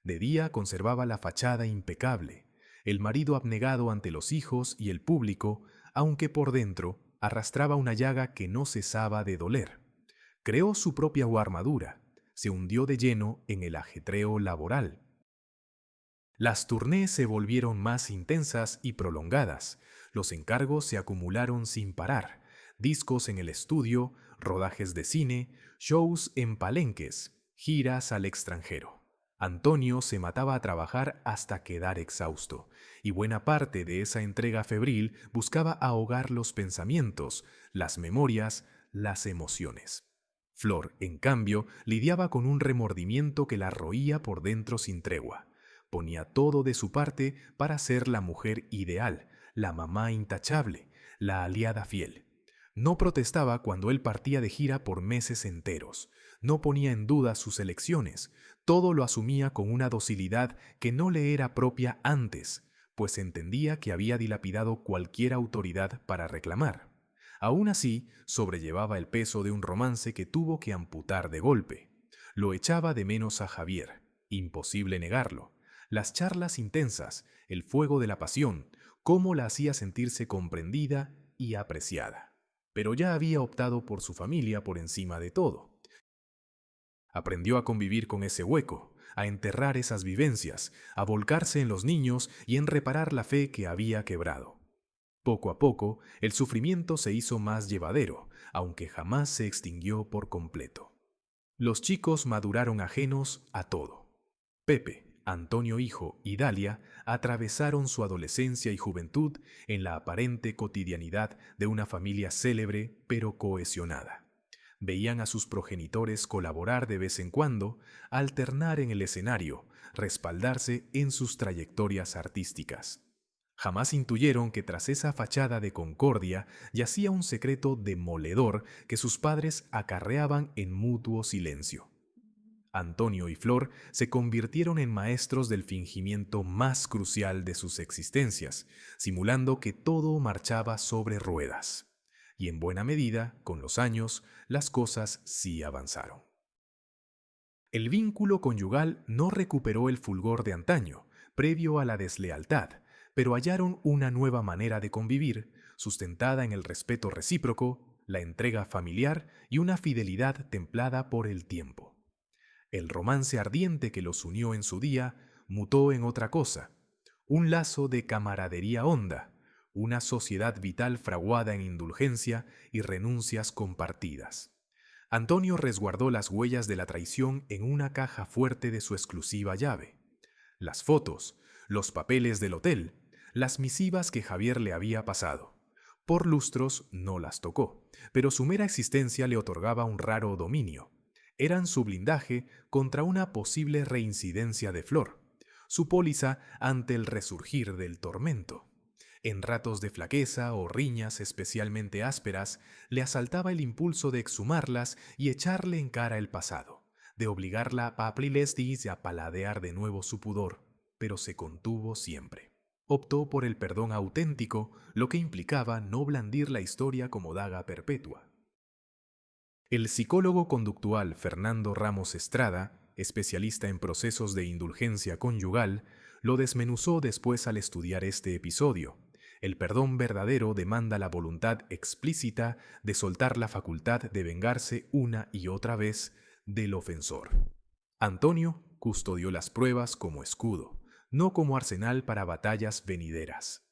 De día conservaba la fachada impecable, el marido abnegado ante los hijos y el público, aunque por dentro arrastraba una llaga que no cesaba de doler. Creó su propia armadura, se hundió de lleno en el ajetreo laboral. Las tournées se volvieron más intensas y prolongadas, los encargos se acumularon sin parar, discos en el estudio, rodajes de cine, shows en palenques, giras al extranjero. Antonio se mataba a trabajar hasta quedar exhausto, y buena parte de esa entrega febril buscaba ahogar los pensamientos, las memorias, las emociones. Flor, en cambio, lidiaba con un remordimiento que la roía por dentro sin tregua. Ponía todo de su parte para ser la mujer ideal, la mamá intachable, la aliada fiel. No protestaba cuando él partía de gira por meses enteros. No ponía en duda sus elecciones. Todo lo asumía con una docilidad que no le era propia antes, pues entendía que había dilapidado cualquier autoridad para reclamar. Aún así, sobrellevaba el peso de un romance que tuvo que amputar de golpe. Lo echaba de menos a Javier. Imposible negarlo. Las charlas intensas, el fuego de la pasión, cómo la hacía sentirse comprendida y apreciada. Pero ya había optado por su familia por encima de todo. Aprendió a convivir con ese hueco, a enterrar esas vivencias, a volcarse en los niños y en reparar la fe que había quebrado. Poco a poco, el sufrimiento se hizo más llevadero, aunque jamás se extinguió por completo. Los chicos maduraron ajenos a todo. Pepe, Antonio hijo y Dalia atravesaron su adolescencia y juventud en la aparente cotidianidad de una familia célebre pero cohesionada. Veían a sus progenitores colaborar de vez en cuando, alternar en el escenario, respaldarse en sus trayectorias artísticas. Jamás intuyeron que tras esa fachada de concordia yacía un secreto demoledor que sus padres acarreaban en mutuo silencio. Antonio y Flor se convirtieron en maestros del fingimiento más crucial de sus existencias, simulando que todo marchaba sobre ruedas. Y en buena medida, con los años, las cosas sí avanzaron. El vínculo conyugal no recuperó el fulgor de antaño, previo a la deslealtad, pero hallaron una nueva manera de convivir, sustentada en el respeto recíproco, la entrega familiar y una fidelidad templada por el tiempo. El romance ardiente que los unió en su día mutó en otra cosa, un lazo de camaradería honda, una sociedad vital fraguada en indulgencia y renuncias compartidas. Antonio resguardó las huellas de la traición en una caja fuerte de su exclusiva llave. Las fotos, los papeles del hotel, las misivas que Javier le había pasado. Por lustros no las tocó, pero su mera existencia le otorgaba un raro dominio. Eran su blindaje contra una posible reincidencia de Flor, su póliza ante el resurgir del tormento. En ratos de flaqueza o riñas especialmente ásperas, le asaltaba el impulso de exhumarlas y echarle en cara el pasado, de obligarla a Prilestis y a paladear de nuevo su pudor, pero se contuvo siempre. Optó por el perdón auténtico, lo que implicaba no blandir la historia como daga perpetua. El psicólogo conductual Fernando Ramos Estrada, especialista en procesos de indulgencia conyugal, lo desmenuzó después al estudiar este episodio. El perdón verdadero demanda la voluntad explícita de soltar la facultad de vengarse una y otra vez del ofensor. Antonio custodió las pruebas como escudo, no como arsenal para batallas venideras.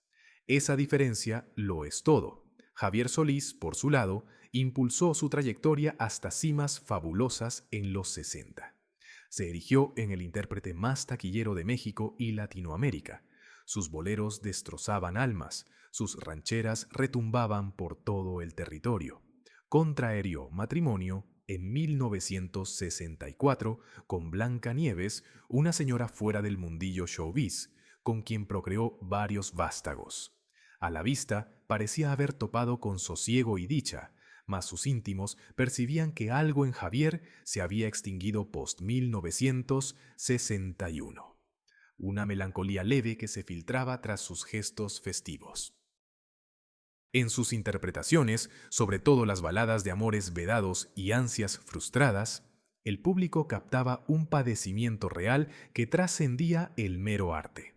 Esa diferencia lo es todo. Javier Solís, por su lado, impulsó su trayectoria hasta cimas fabulosas en los 60. Se erigió en el intérprete más taquillero de México y Latinoamérica. Sus boleros destrozaban almas, sus rancheras retumbaban por todo el territorio. Contraerió matrimonio en 1964 con Blanca Nieves, una señora fuera del mundillo showbiz, con quien procreó varios vástagos. A la vista parecía haber topado con sosiego y dicha, mas sus íntimos percibían que algo en Javier se había extinguido post-1961. Una melancolía leve que se filtraba tras sus gestos festivos. En sus interpretaciones, sobre todo las baladas de amores vedados y ansias frustradas, el público captaba un padecimiento real que trascendía el mero arte.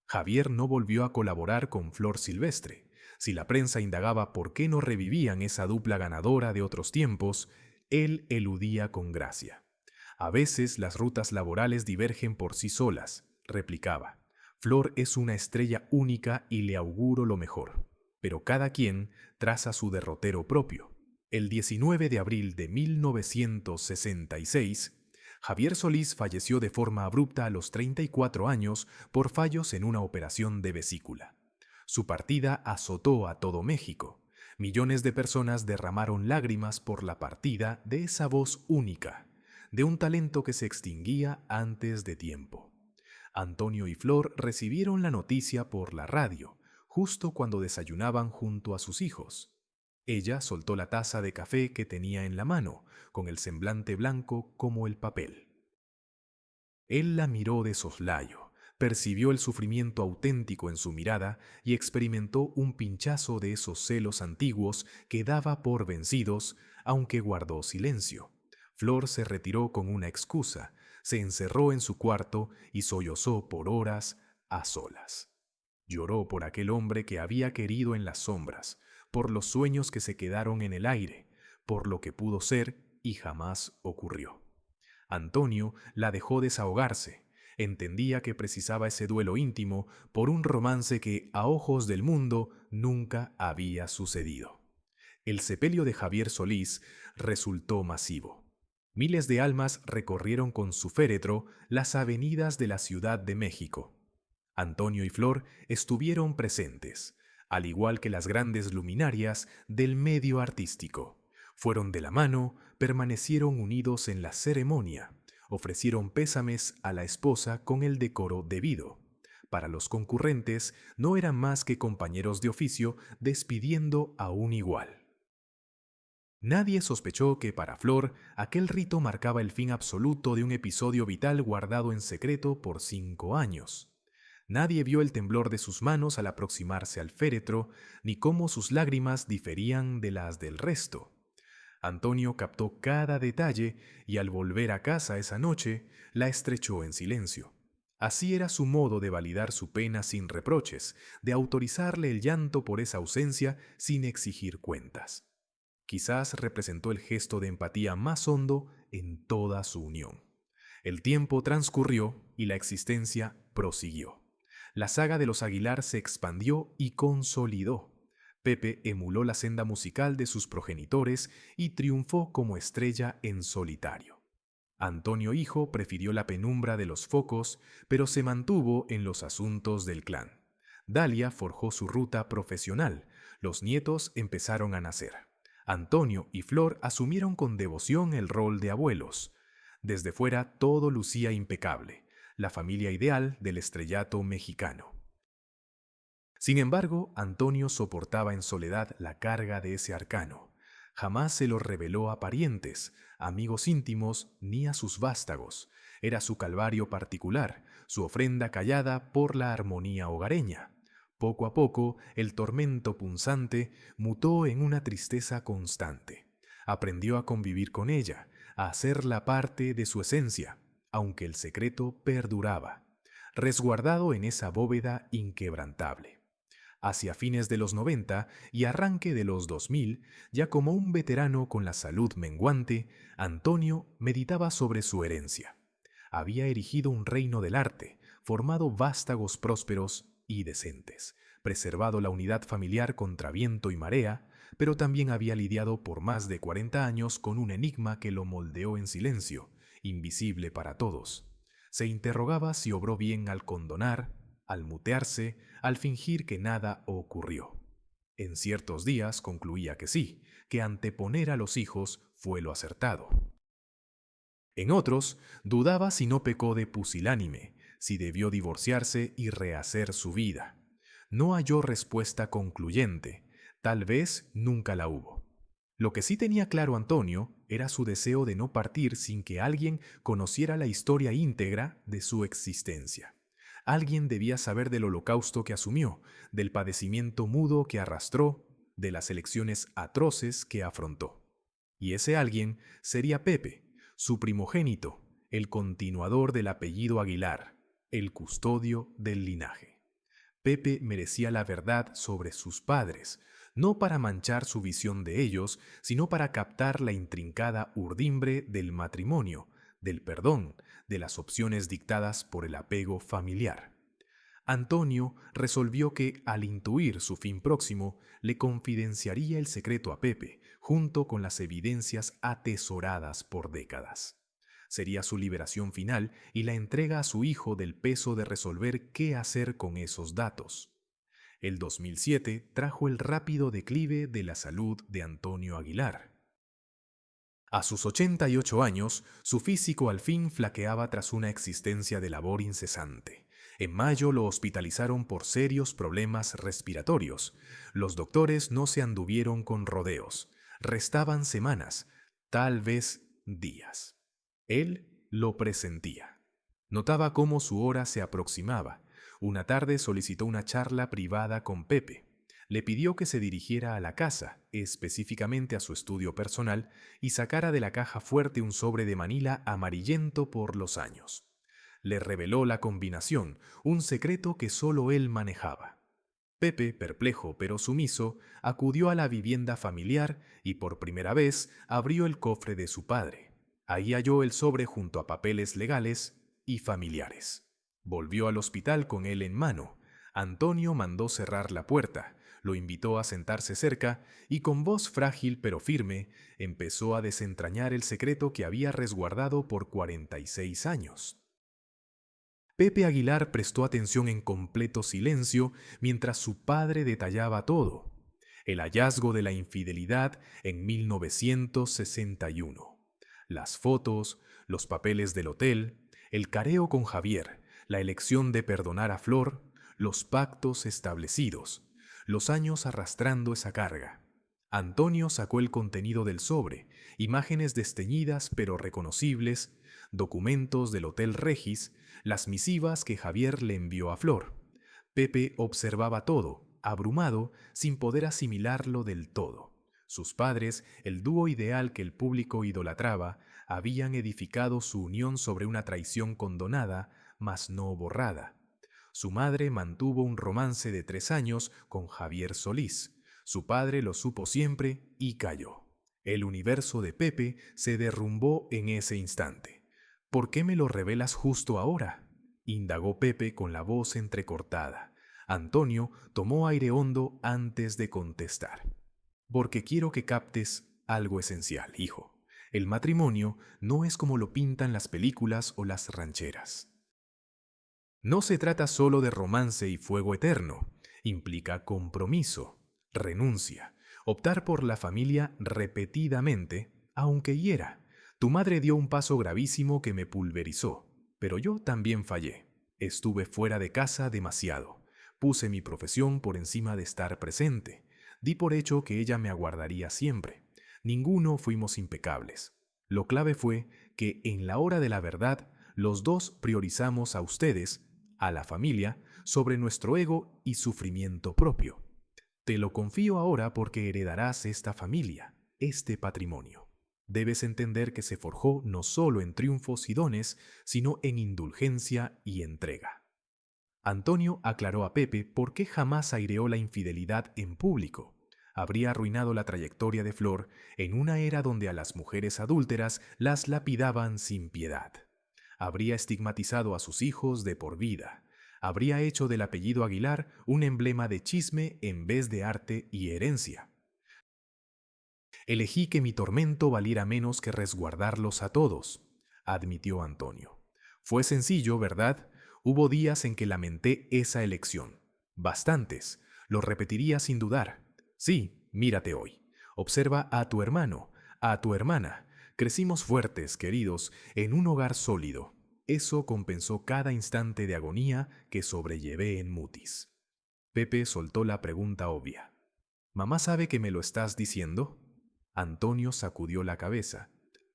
Javier no volvió a colaborar con Flor Silvestre. Si la prensa indagaba por qué no revivían esa dupla ganadora de otros tiempos, él eludía con gracia. A veces las rutas laborales divergen por sí solas, replicaba. Flor es una estrella única y le auguro lo mejor, pero cada quien traza su derrotero propio. El 19 de abril de 1966, Javier Solís falleció de forma abrupta a los 34 años por fallos en una operación de vesícula. Su partida azotó a todo México. Millones de personas derramaron lágrimas por la partida de esa voz única, de un talento que se extinguía antes de tiempo. Antonio y Flor recibieron la noticia por la radio, justo cuando desayunaban junto a sus hijos. Ella soltó la taza de café que tenía en la mano, con el semblante blanco como el papel. Él la miró de soslayo, percibió el sufrimiento auténtico en su mirada y experimentó un pinchazo de esos celos antiguos que daba por vencidos, aunque guardó silencio. Flor se retiró con una excusa, se encerró en su cuarto y sollozó por horas a solas. Lloró por aquel hombre que había querido en las sombras, por los sueños que se quedaron en el aire, por lo que pudo ser y jamás ocurrió. Antonio la dejó desahogarse. Entendía que precisaba ese duelo íntimo por un romance que, a ojos del mundo, nunca había sucedido. El sepelio de Javier Solís resultó masivo. Miles de almas recorrieron con su féretro las avenidas de la Ciudad de México. Antonio y Flor estuvieron presentes, al igual que las grandes luminarias del medio artístico. Fueron de la mano, permanecieron unidos en la ceremonia, ofrecieron pésames a la esposa con el decoro debido. Para los concurrentes no eran más que compañeros de oficio despidiendo a un igual. Nadie sospechó que para Flor aquel rito marcaba el fin absoluto de un episodio vital guardado en secreto por 5 años. Nadie vio el temblor de sus manos al aproximarse al féretro, ni cómo sus lágrimas diferían de las del resto. Antonio captó cada detalle y al volver a casa esa noche, la estrechó en silencio. Así era su modo de validar su pena sin reproches, de autorizarle el llanto por esa ausencia sin exigir cuentas. Quizás representó el gesto de empatía más hondo en toda su unión. El tiempo transcurrió y la existencia prosiguió. La saga de los Aguilar se expandió y consolidó. Pepe emuló la senda musical de sus progenitores y triunfó como estrella en solitario. Antonio hijo prefirió la penumbra de los focos, pero se mantuvo en los asuntos del clan. Dalia forjó su ruta profesional. Los nietos empezaron a nacer. Antonio y Flor asumieron con devoción el rol de abuelos. Desde fuera todo lucía impecable, la familia ideal del estrellato mexicano. Sin embargo, Antonio soportaba en soledad la carga de ese arcano. Jamás se lo reveló a parientes, amigos íntimos, ni a sus vástagos. Era su calvario particular, su ofrenda callada por la armonía hogareña. Poco a poco, el tormento punzante mutó en una tristeza constante. Aprendió a convivir con ella, a hacerla parte de su esencia, aunque el secreto perduraba, resguardado en esa bóveda inquebrantable. Hacia fines de los 90 y arranque de los 2000, ya como un veterano con la salud menguante, Antonio meditaba sobre su herencia. Había erigido un reino del arte, formado vástagos prósperos y decentes, preservado la unidad familiar contra viento y marea, pero también había lidiado por más de 40 años con un enigma que lo moldeó en silencio, invisible para todos. Se interrogaba si obró bien al condonar, al mutearse, al fingir que nada ocurrió. En ciertos días concluía que sí, que anteponer a los hijos fue lo acertado. En otros, dudaba si no pecó de pusilánime, si debió divorciarse y rehacer su vida. No halló respuesta concluyente, tal vez nunca la hubo. Lo que sí tenía claro Antonio era su deseo de no partir sin que alguien conociera la historia íntegra de su existencia. Alguien debía saber del holocausto que asumió, del padecimiento mudo que arrastró, de las elecciones atroces que afrontó. Y ese alguien sería Pepe, su primogénito, el continuador del apellido Aguilar, el custodio del linaje. Pepe merecía la verdad sobre sus padres, no para manchar su visión de ellos, sino para captar la intrincada urdimbre del matrimonio, del perdón, de las opciones dictadas por el apego familiar. Antonio resolvió que, al intuir su fin próximo, le confidenciaría el secreto a Pepe, junto con las evidencias atesoradas por décadas. Sería su liberación final y la entrega a su hijo del peso de resolver qué hacer con esos datos. El 2007 trajo el rápido declive de la salud de Antonio Aguilar. A sus 88 años, su físico al fin flaqueaba tras una existencia de labor incesante. En mayo lo hospitalizaron por serios problemas respiratorios. Los doctores no se anduvieron con rodeos. Restaban semanas, tal vez días. Él lo presentía. Notaba cómo su hora se aproximaba. Una tarde solicitó una charla privada con Pepe. Le pidió que se dirigiera a la casa, específicamente a su estudio personal, y sacara de la caja fuerte un sobre de Manila amarillento por los años. Le reveló la combinación, un secreto que solo él manejaba. Pepe, perplejo pero sumiso, acudió a la vivienda familiar y por primera vez abrió el cofre de su padre. Ahí halló el sobre junto a papeles legales y familiares. Volvió al hospital con él en mano. Antonio mandó cerrar la puerta, lo invitó a sentarse cerca y con voz frágil pero firme empezó a desentrañar el secreto que había resguardado por 46 años. Pepe Aguilar prestó atención en completo silencio mientras su padre detallaba todo. El hallazgo de la infidelidad en 1961. Las fotos, los papeles del hotel, el careo con Javier, la elección de perdonar a Flor, los pactos establecidos, los años arrastrando esa carga. Antonio sacó el contenido del sobre, imágenes desteñidas pero reconocibles, documentos del Hotel Regis, las misivas que Javier le envió a Flor. Pepe observaba todo, abrumado, sin poder asimilarlo del todo. Sus padres, el dúo ideal que el público idolatraba, habían edificado su unión sobre una traición condonada, mas no borrada. Su madre mantuvo un romance de 3 años con Javier Solís. Su padre lo supo siempre y calló. El universo de Pepe se derrumbó en ese instante. ¿Por qué me lo revelas justo ahora?, indagó Pepe con la voz entrecortada. Antonio tomó aire hondo antes de contestar. Porque quiero que captes algo esencial, hijo. El matrimonio no es como lo pintan las películas o las rancheras. No se trata solo de romance y fuego eterno, implica compromiso, renuncia, optar por la familia repetidamente, aunque hiera. Tu madre dio un paso gravísimo que me pulverizó, pero yo también fallé. Estuve fuera de casa demasiado. Puse mi profesión por encima de estar presente. Di por hecho que ella me aguardaría siempre. Ninguno fuimos impecables. Lo clave fue que en la hora de la verdad, los dos priorizamos a ustedes, a la familia, sobre nuestro ego y sufrimiento propio. Te lo confío ahora porque heredarás esta familia, este patrimonio. Debes entender que se forjó no solo en triunfos y dones, sino en indulgencia y entrega. Antonio aclaró a Pepe por qué jamás aireó la infidelidad en público. Habría arruinado la trayectoria de Flor en una era donde a las mujeres adúlteras las lapidaban sin piedad. Habría estigmatizado a sus hijos de por vida. Habría hecho del apellido Aguilar un emblema de chisme en vez de arte y herencia. Elegí que mi tormento valiera menos que resguardarlos a todos, admitió Antonio. Fue sencillo, ¿verdad? Hubo días en que lamenté esa elección. Bastantes. Lo repetiría sin dudar. Sí, mírate hoy. Observa a tu hermano, a tu hermana. Crecimos fuertes, queridos, en un hogar sólido. Eso compensó cada instante de agonía que sobrellevé en Mutis. Pepe soltó la pregunta obvia. ¿Mamá sabe que me lo estás diciendo? Antonio sacudió la cabeza.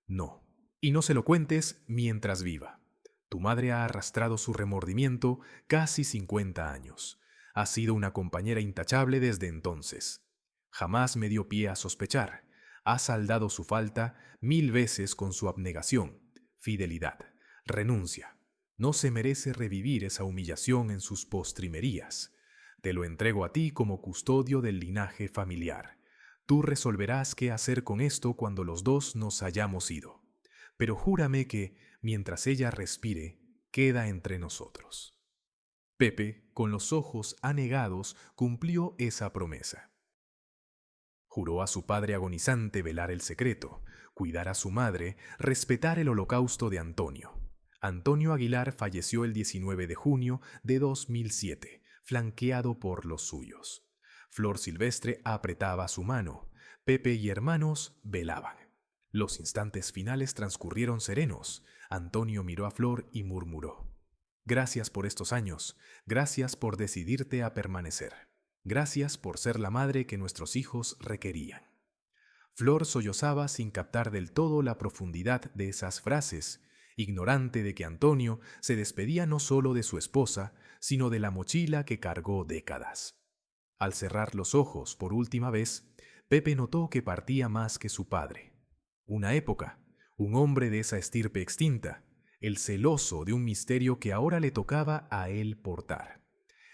No. Y no se lo cuentes mientras viva. Tu madre ha arrastrado su remordimiento casi 50 años. Ha sido una compañera intachable desde entonces. Jamás me dio pie a sospechar. Ha saldado su falta 1000 veces con su abnegación, fidelidad, renuncia. No se merece revivir esa humillación en sus postrimerías. Te lo entrego a ti como custodio del linaje familiar. Tú resolverás qué hacer con esto cuando los dos nos hayamos ido. Pero júrame que, mientras ella respire, queda entre nosotros. Pepe, con los ojos anegados, cumplió esa promesa. Juró a su padre agonizante velar el secreto, cuidar a su madre, respetar el holocausto de Antonio. Antonio Aguilar falleció el 19 de junio de 2007, flanqueado por los suyos. Flor Silvestre apretaba su mano. Pepe y hermanos velaban. Los instantes finales transcurrieron serenos. Antonio miró a Flor y murmuró: Gracias por estos años, gracias por decidirte a permanecer, gracias por ser la madre que nuestros hijos requerían. Flor sollozaba sin captar del todo la profundidad de esas frases, ignorante de que Antonio se despedía no solo de su esposa, sino de la mochila que cargó décadas. Al cerrar los ojos por última vez, Pepe notó que partía más que su padre. Una época, un hombre de esa estirpe extinta, el celoso de un misterio que ahora le tocaba a él portar.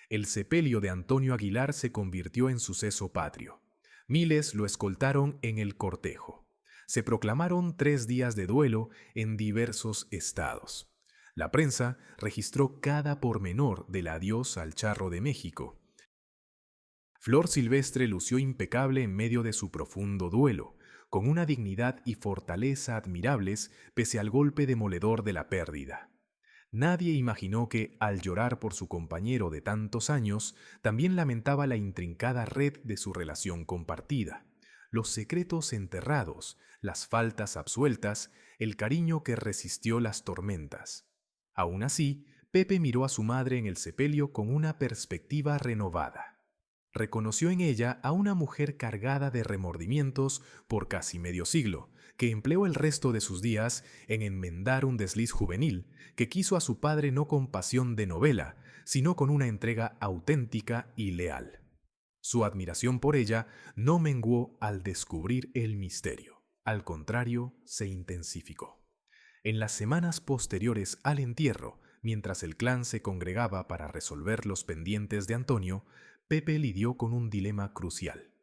El sepelio de Antonio Aguilar se convirtió en suceso patrio. Miles lo escoltaron en el cortejo. Se proclamaron 3 días de duelo en diversos estados. La prensa registró cada pormenor del adiós al charro de México. Flor Silvestre lució impecable en medio de su profundo duelo, con una dignidad y fortaleza admirables pese al golpe demoledor de la pérdida. Nadie imaginó que, al llorar por su compañero de tantos años, también lamentaba la intrincada red de su relación compartida, los secretos enterrados, las faltas absueltas, el cariño que resistió las tormentas. Aún así, Pepe miró a su madre en el sepelio con una perspectiva renovada. Reconoció en ella a una mujer cargada de remordimientos por casi medio siglo, que empleó el resto de sus días en enmendar un desliz juvenil, que quiso a su padre no con pasión de novela, sino con una entrega auténtica y leal. Su admiración por ella no menguó al descubrir el misterio. Al contrario, se intensificó. En las semanas posteriores al entierro, mientras el clan se congregaba para resolver los pendientes de Antonio, Pepe lidió con un dilema crucial.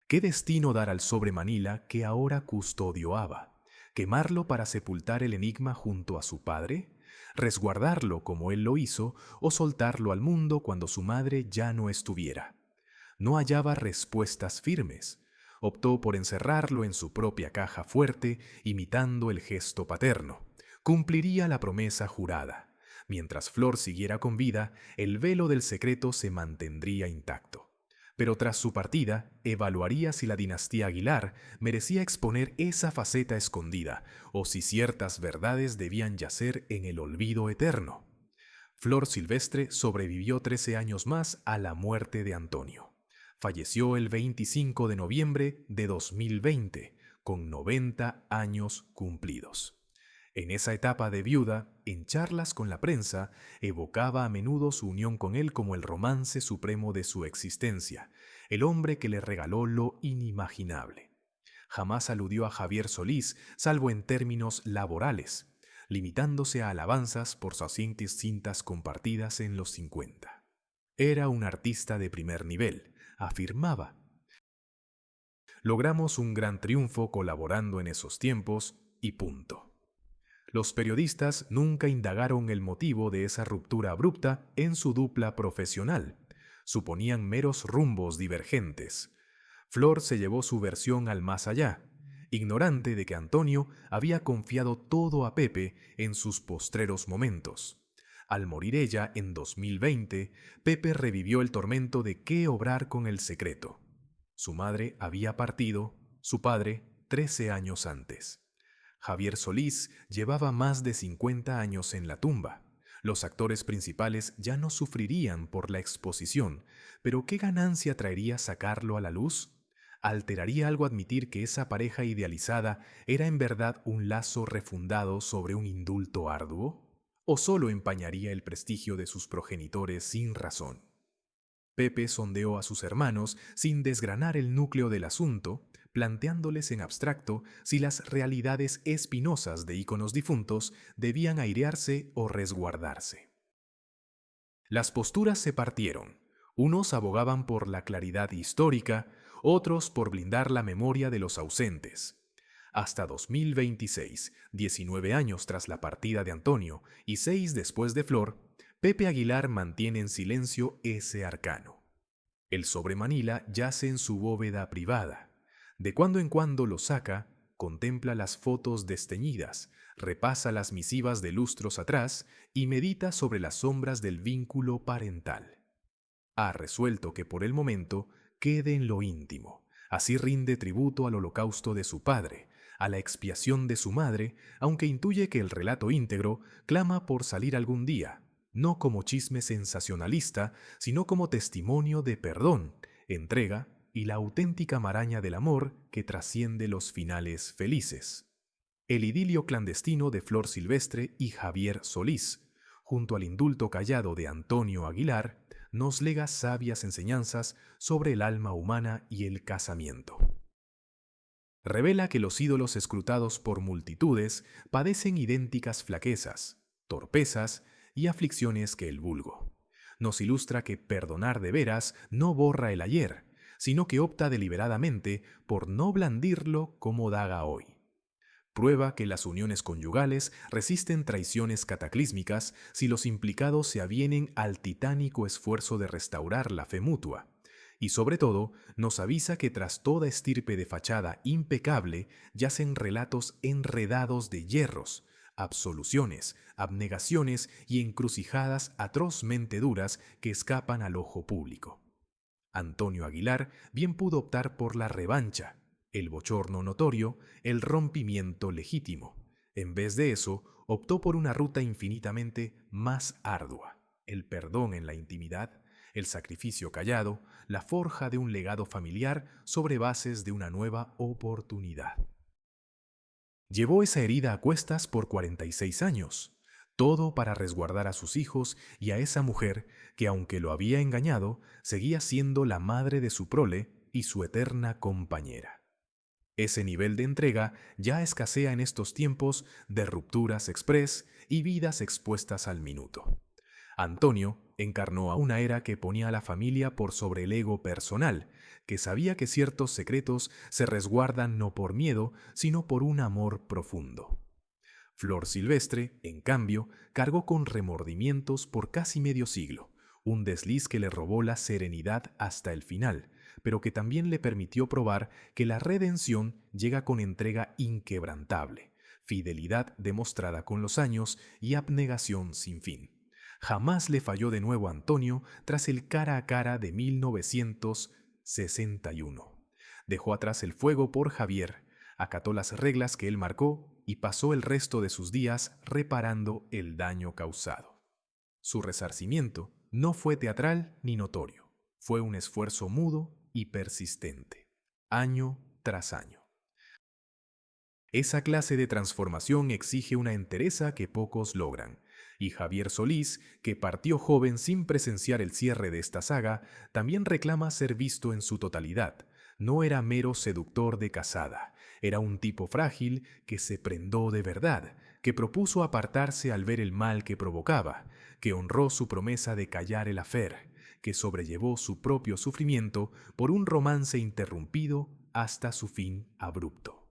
¿Qué destino dar al sobre Manila que ahora custodiaba? ¿Quemarlo para sepultar el enigma junto a su padre? ¿Resguardarlo como él lo hizo o soltarlo al mundo cuando su madre ya no estuviera? No hallaba respuestas firmes. Optó por encerrarlo en su propia caja fuerte, imitando el gesto paterno. Cumpliría la promesa jurada. Mientras Flor siguiera con vida, el velo del secreto se mantendría intacto. Pero tras su partida, evaluaría si la dinastía Aguilar merecía exponer esa faceta escondida o si ciertas verdades debían yacer en el olvido eterno. Flor Silvestre sobrevivió 13 años más a la muerte de Antonio. Falleció el 25 de noviembre de 2020, con 90 años cumplidos. En esa etapa de viuda, en charlas con la prensa, evocaba a menudo su unión con él como el romance supremo de su existencia, el hombre que le regaló lo inimaginable. Jamás aludió a Javier Solís, salvo en términos laborales, limitándose a alabanzas por sus cintas compartidas en los 50. Era un artista de primer nivel, afirmaba. Logramos un gran triunfo colaborando en esos tiempos y punto. Los periodistas nunca indagaron el motivo de esa ruptura abrupta en su dupla profesional. Suponían meros rumbos divergentes. Flor se llevó su versión al más allá, ignorante de que Antonio había confiado todo a Pepe en sus postreros momentos. Al morir ella en 2020, Pepe revivió el tormento de qué obrar con el secreto. Su madre había partido, su padre 13 años antes. Javier Solís llevaba más de 50 años en la tumba. Los actores principales ya no sufrirían por la exposición, pero ¿qué ganancia traería sacarlo a la luz? ¿Alteraría algo admitir que esa pareja idealizada era en verdad un lazo refundado sobre un indulto arduo? ¿O solo empañaría el prestigio de sus progenitores sin razón? Pepe sondeó a sus hermanos sin desgranar el núcleo del asunto, planteándoles en abstracto si las realidades espinosas de íconos difuntos debían airearse o resguardarse. Las posturas se partieron. Unos abogaban por la claridad histórica, otros por blindar la memoria de los ausentes. Hasta 2026, 19 años tras la partida de Antonio y 6 después de Flor, Pepe Aguilar mantiene en silencio ese arcano. El sobre Manila yace en su bóveda privada. De cuando en cuando lo saca, contempla las fotos desteñidas, repasa las misivas de lustros atrás y medita sobre las sombras del vínculo parental. Ha resuelto que por el momento quede en lo íntimo. Así rinde tributo al holocausto de su padre, a la expiación de su madre, aunque intuye que el relato íntegro clama por salir algún día, no como chisme sensacionalista, sino como testimonio de perdón, entrega y la auténtica maraña del amor que trasciende los finales felices. El idilio clandestino de Flor Silvestre y Javier Solís, junto al indulto callado de Antonio Aguilar, nos lega sabias enseñanzas sobre el alma humana y el casamiento. Revela que los ídolos escrutados por multitudes padecen idénticas flaquezas, torpezas y aflicciones que el vulgo. Nos ilustra que perdonar de veras no borra el ayer, sino que opta deliberadamente por no blandirlo como daga hoy. Prueba que las uniones conyugales resisten traiciones cataclísmicas si los implicados se avienen al titánico esfuerzo de restaurar la fe mutua. Y sobre todo, nos avisa que tras toda estirpe de fachada impecable yacen relatos enredados de yerros, absoluciones, abnegaciones y encrucijadas atrozmente duras que escapan al ojo público. Antonio Aguilar bien pudo optar por la revancha, el bochorno notorio, el rompimiento legítimo. En vez de eso, optó por una ruta infinitamente más ardua, el perdón en la intimidad, el sacrificio callado, la forja de un legado familiar sobre bases de una nueva oportunidad. Llevó esa herida a cuestas por 46 años, todo para resguardar a sus hijos y a esa mujer que, aunque lo había engañado, seguía siendo la madre de su prole y su eterna compañera. Ese nivel de entrega ya escasea en estos tiempos de rupturas express y vidas expuestas al minuto. Antonio encarnó a una era que ponía a la familia por sobre el ego personal, que sabía que ciertos secretos se resguardan no por miedo, sino por un amor profundo. Flor Silvestre, en cambio, cargó con remordimientos por casi medio siglo, un desliz que le robó la serenidad hasta el final, pero que también le permitió probar que la redención llega con entrega inquebrantable, fidelidad demostrada con los años y abnegación sin fin. Jamás le falló de nuevo a Antonio tras el cara a cara de 1961. Dejó atrás el fuego por Javier, acató las reglas que él marcó y pasó el resto de sus días reparando el daño causado. Su resarcimiento no fue teatral ni notorio, fue un esfuerzo mudo y persistente, año tras año. Esa clase de transformación exige una entereza que pocos logran, y Javier Solís, que partió joven sin presenciar el cierre de esta saga, también reclama ser visto en su totalidad. No era mero seductor de casada, era un tipo frágil que se prendó de verdad, que propuso apartarse al ver el mal que provocaba, que honró su promesa de callar el afer, que sobrellevó su propio sufrimiento por un romance interrumpido hasta su fin abrupto.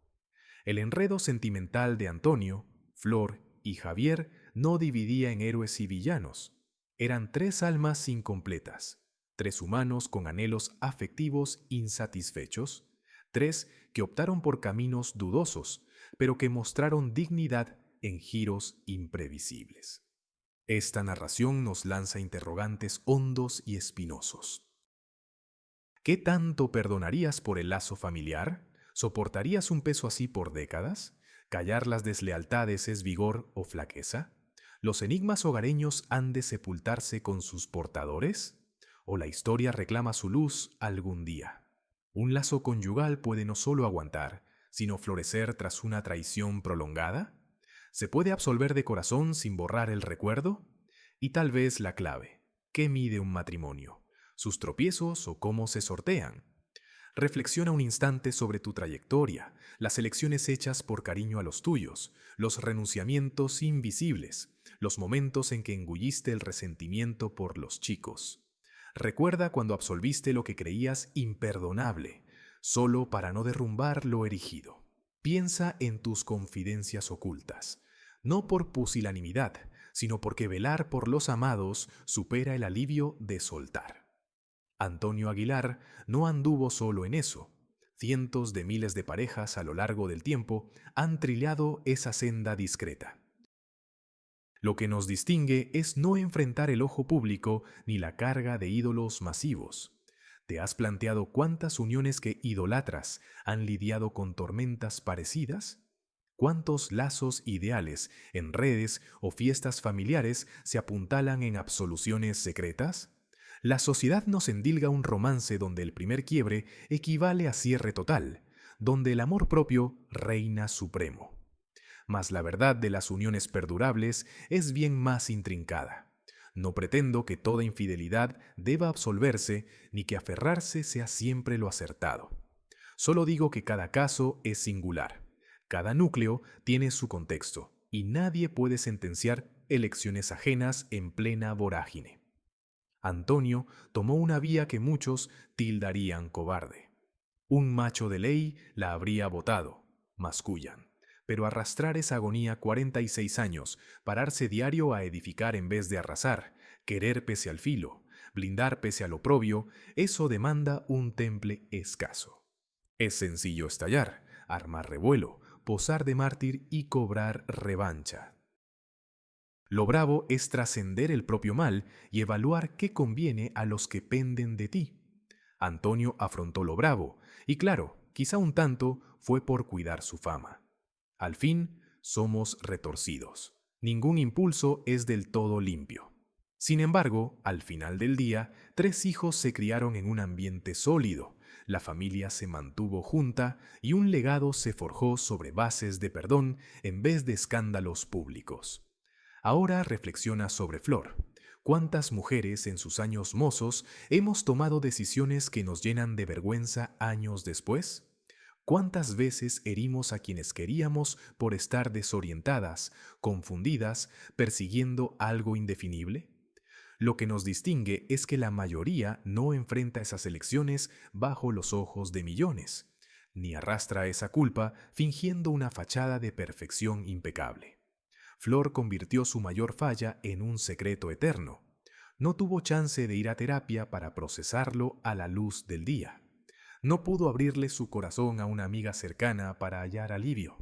El enredo sentimental de Antonio, Flor y Javier no dividía en héroes y villanos. Eran tres almas incompletas, tres humanos con anhelos afectivos insatisfechos, tres que optaron por caminos dudosos, pero que mostraron dignidad en giros imprevisibles. Esta narración nos lanza interrogantes hondos y espinosos. ¿Qué tanto perdonarías por el lazo familiar? ¿Soportarías un peso así por décadas? ¿Callar las deslealtades es vigor o flaqueza? ¿Los enigmas hogareños han de sepultarse con sus portadores? ¿O la historia reclama su luz algún día? Un lazo conyugal puede no solo aguantar, sino florecer tras una traición prolongada. ¿Se puede absolver de corazón sin borrar el recuerdo? Y tal vez la clave: ¿qué mide un matrimonio? ¿Sus tropiezos o cómo se sortean? Reflexiona un instante sobre tu trayectoria, las elecciones hechas por cariño a los tuyos, los renunciamientos invisibles, los momentos en que engulliste el resentimiento por los chicos. Recuerda cuando absolviste lo que creías imperdonable, solo para no derrumbar lo erigido. Piensa en tus confidencias ocultas, no por pusilanimidad, sino porque velar por los amados supera el alivio de soltar. Antonio Aguilar no anduvo solo en eso. Cientos de miles de parejas a lo largo del tiempo han trillado esa senda discreta. Lo que nos distingue es no enfrentar el ojo público ni la carga de ídolos masivos. ¿Te has planteado cuántas uniones que idolatras han lidiado con tormentas parecidas? ¿Cuántos lazos ideales en redes o fiestas familiares se apuntalan en absoluciones secretas? La sociedad nos endilga un romance donde el primer quiebre equivale a cierre total, donde el amor propio reina supremo. Mas la verdad de las uniones perdurables es bien más intrincada. No pretendo que toda infidelidad deba absolverse ni que aferrarse sea siempre lo acertado. Solo digo que cada caso es singular. Cada núcleo tiene su contexto y nadie puede sentenciar elecciones ajenas en plena vorágine. Antonio tomó una vía que muchos tildarían cobarde. Un macho de ley la habría votado, mascullan. Pero arrastrar esa agonía 46 años, pararse diario a edificar en vez de arrasar, querer pese al filo, blindar pese al oprobio, eso demanda un temple escaso. Es sencillo estallar, armar revuelo, posar de mártir y cobrar revancha. Lo bravo es trascender el propio mal y evaluar qué conviene a los que penden de ti. Antonio afrontó lo bravo, y claro, quizá un tanto fue por cuidar su fama. Al fin, somos retorcidos. Ningún impulso es del todo limpio. Sin embargo, al final del día, 3 hijos se criaron en un ambiente sólido, la familia se mantuvo junta y un legado se forjó sobre bases de perdón en vez de escándalos públicos. Ahora reflexiona sobre Flor. ¿Cuántas mujeres en sus años mozos hemos tomado decisiones que nos llenan de vergüenza años después? ¿Cuántas veces herimos a quienes queríamos por estar desorientadas, confundidas, persiguiendo algo indefinible? Lo que nos distingue es que la mayoría no enfrenta esas elecciones bajo los ojos de millones, ni arrastra esa culpa fingiendo una fachada de perfección impecable. Flor convirtió su mayor falla en un secreto eterno. No tuvo chance de ir a terapia para procesarlo a la luz del día. No pudo abrirle su corazón a una amiga cercana para hallar alivio.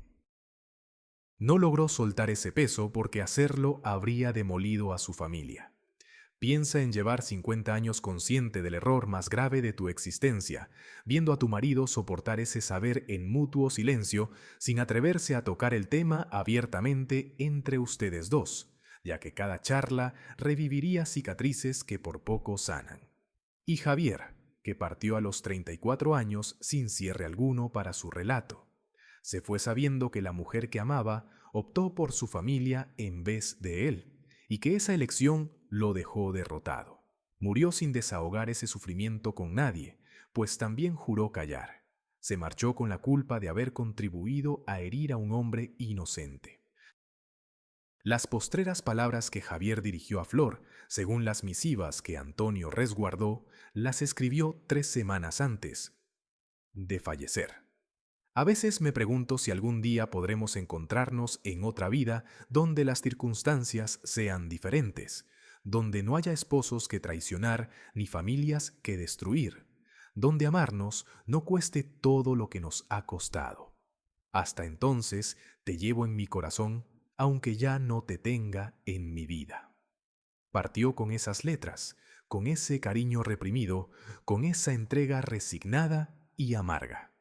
No logró soltar ese peso porque hacerlo habría demolido a su familia. Piensa en llevar 50 años consciente del error más grave de tu existencia, viendo a tu marido soportar ese saber en mutuo silencio sin atreverse a tocar el tema abiertamente entre ustedes dos, ya que cada charla reviviría cicatrices que por poco sanan. Y Javier, que partió a los 34 años sin cierre alguno para su relato. Se fue sabiendo que la mujer que amaba optó por su familia en vez de él, y que esa elección lo dejó derrotado. Murió sin desahogar ese sufrimiento con nadie, pues también juró callar. Se marchó con la culpa de haber contribuido a herir a un hombre inocente. Las postreras palabras que Javier dirigió a Flor, según las misivas que Antonio resguardó, las escribió 3 semanas antes de fallecer. A veces me pregunto si algún día podremos encontrarnos en otra vida donde las circunstancias sean diferentes, donde no haya esposos que traicionar ni familias que destruir, donde amarnos no cueste todo lo que nos ha costado. Hasta entonces te llevo en mi corazón, aunque ya no te tenga en mi vida. Partió con esas letras, con ese cariño reprimido, con esa entrega resignada y amarga.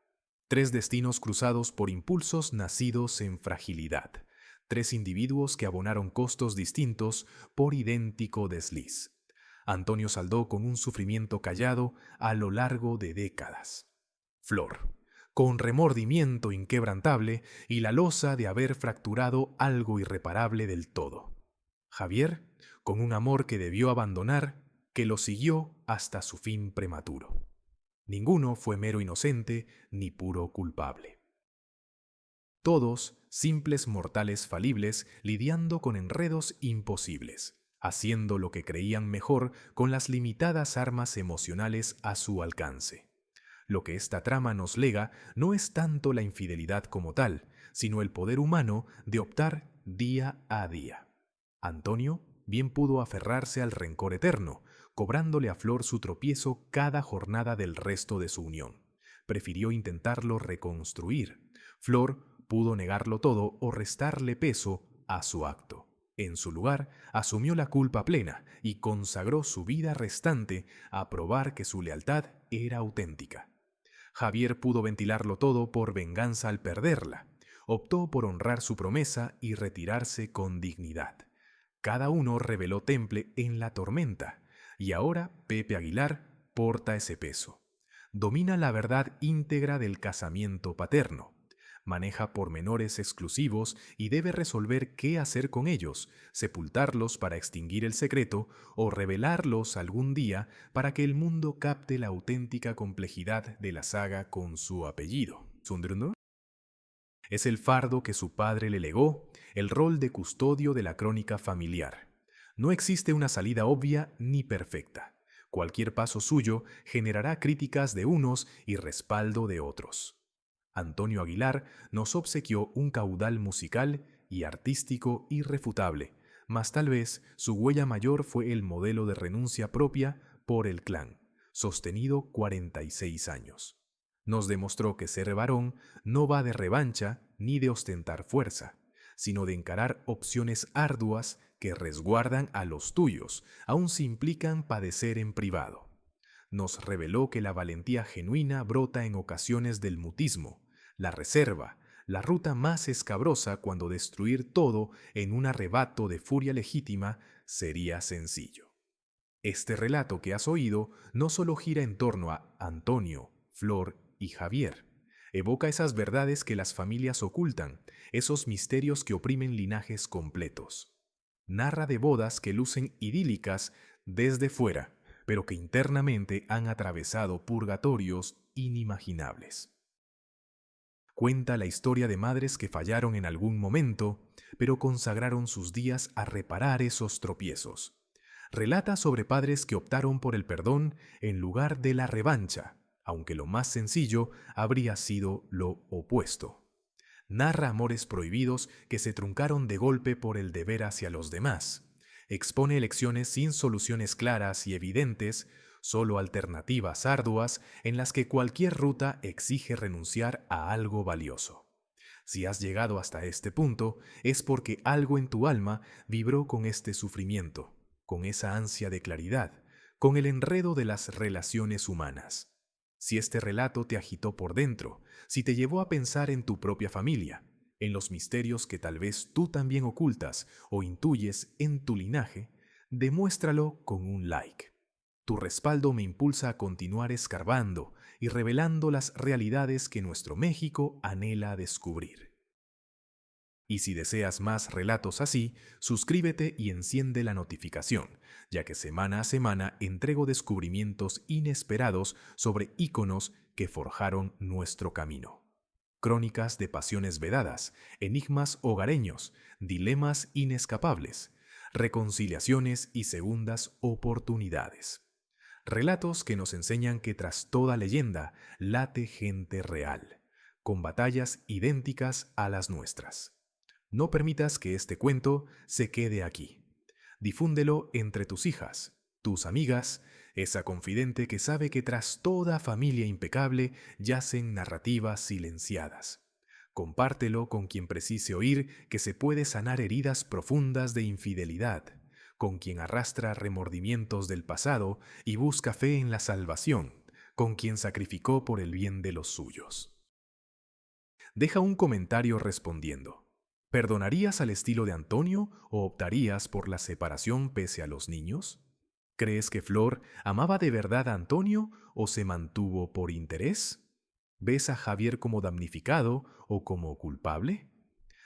3 destinos cruzados por impulsos nacidos en fragilidad. 3 individuos que abonaron costos distintos por idéntico desliz. Antonio saldó con un sufrimiento callado a lo largo de décadas. Flor, con remordimiento inquebrantable y la losa de haber fracturado algo irreparable del todo. Javier, con un amor que debió abandonar, que lo siguió hasta su fin prematuro. Ninguno fue mero inocente ni puro culpable. Todos simples mortales falibles lidiando con enredos imposibles, haciendo lo que creían mejor con las limitadas armas emocionales a su alcance. Lo que esta trama nos lega no es tanto la infidelidad como tal, sino el poder humano de optar día a día. Antonio bien pudo aferrarse al rencor eterno, cobrándole a Flor su tropiezo cada jornada del resto de su unión. Prefirió intentarlo reconstruir. Flor pudo negarlo todo o restarle peso a su acto. En su lugar, asumió la culpa plena y consagró su vida restante a probar que su lealtad era auténtica. Javier pudo ventilarlo todo por venganza al perderla. Optó por honrar su promesa y retirarse con dignidad. Cada uno reveló temple en la tormenta, y ahora Pepe Aguilar porta ese peso. Domina la verdad íntegra del casamiento paterno. Maneja pormenores exclusivos y debe resolver qué hacer con ellos, sepultarlos para extinguir el secreto o revelarlos algún día para que el mundo capte la auténtica complejidad de la saga con su apellido. ¿Sundrundur? Es el fardo que su padre le legó, el rol de custodio de la crónica familiar. No existe una salida obvia ni perfecta. Cualquier paso suyo generará críticas de unos y respaldo de otros. Antonio Aguilar nos obsequió un caudal musical y artístico irrefutable, mas tal vez su huella mayor fue el modelo de renuncia propia por el clan, sostenido 46 años. Nos demostró que ser varón no va de revancha ni de ostentar fuerza, sino de encarar opciones arduas que resguardan a los tuyos, aun si implican padecer en privado. Nos reveló que la valentía genuina brota en ocasiones del mutismo, la reserva, la ruta más escabrosa cuando destruir todo en un arrebato de furia legítima sería sencillo. Este relato que has oído no solo gira en torno a Antonio, Flor y Javier. Evoca esas verdades que las familias ocultan, esos misterios que oprimen linajes completos. Narra de bodas que lucen idílicas desde fuera, pero que internamente han atravesado purgatorios inimaginables. Cuenta la historia de madres que fallaron en algún momento, pero consagraron sus días a reparar esos tropiezos. Relata sobre padres que optaron por el perdón en lugar de la revancha, aunque lo más sencillo habría sido lo opuesto. Narra amores prohibidos que se truncaron de golpe por el deber hacia los demás. Expone elecciones sin soluciones claras y evidentes, solo alternativas arduas en las que cualquier ruta exige renunciar a algo valioso. Si has llegado hasta este punto, es porque algo en tu alma vibró con este sufrimiento, con esa ansia de claridad, con el enredo de las relaciones humanas. Si este relato te agitó por dentro, si te llevó a pensar en tu propia familia, en los misterios que tal vez tú también ocultas o intuyes en tu linaje, demuéstralo con un like. Tu respaldo me impulsa a continuar escarbando y revelando las realidades que nuestro México anhela descubrir. Y si deseas más relatos así, suscríbete y enciende la notificación, ya que semana a semana entrego descubrimientos inesperados sobre íconos que forjaron nuestro camino. Crónicas de pasiones vedadas, enigmas hogareños, dilemas inescapables, reconciliaciones y segundas oportunidades. Relatos que nos enseñan que tras toda leyenda late gente real, con batallas idénticas a las nuestras. No permitas que este cuento se quede aquí. Difúndelo entre tus hijas, tus amigas, esa confidente que sabe que tras toda familia impecable yacen narrativas silenciadas. Compártelo con quien precise oír que se puede sanar heridas profundas de infidelidad, con quien arrastra remordimientos del pasado y busca fe en la salvación, con quien sacrificó por el bien de los suyos. Deja un comentario respondiendo. ¿Perdonarías al estilo de Antonio o optarías por la separación pese a los niños? ¿Crees que Flor amaba de verdad a Antonio o se mantuvo por interés? ¿Ves a Javier como damnificado o como culpable?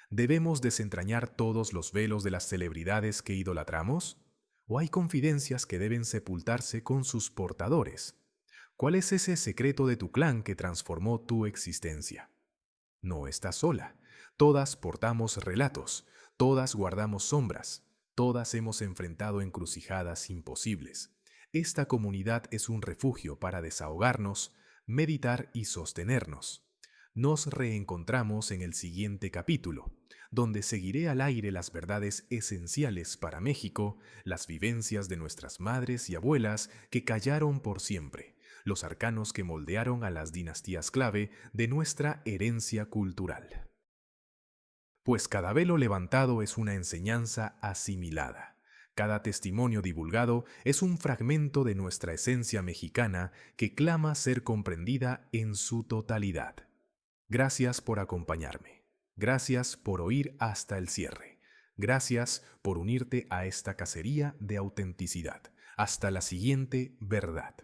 ¿Debemos desentrañar todos los velos de las celebridades que idolatramos? ¿O hay confidencias que deben sepultarse con sus portadores? ¿Cuál es ese secreto de tu clan que transformó tu existencia? No estás sola. Todas portamos relatos, todas guardamos sombras, todas hemos enfrentado encrucijadas imposibles. Esta comunidad es un refugio para desahogarnos, meditar y sostenernos. Nos reencontramos en el siguiente capítulo, donde seguiré al aire las verdades esenciales para México, las vivencias de nuestras madres y abuelas que callaron por siempre, los arcanos que moldearon a las dinastías clave de nuestra herencia cultural. Pues cada velo levantado es una enseñanza asimilada. Cada testimonio divulgado es un fragmento de nuestra esencia mexicana que clama ser comprendida en su totalidad. Gracias por acompañarme. Gracias por oír hasta el cierre. Gracias por unirte a esta cacería de autenticidad. Hasta la siguiente verdad.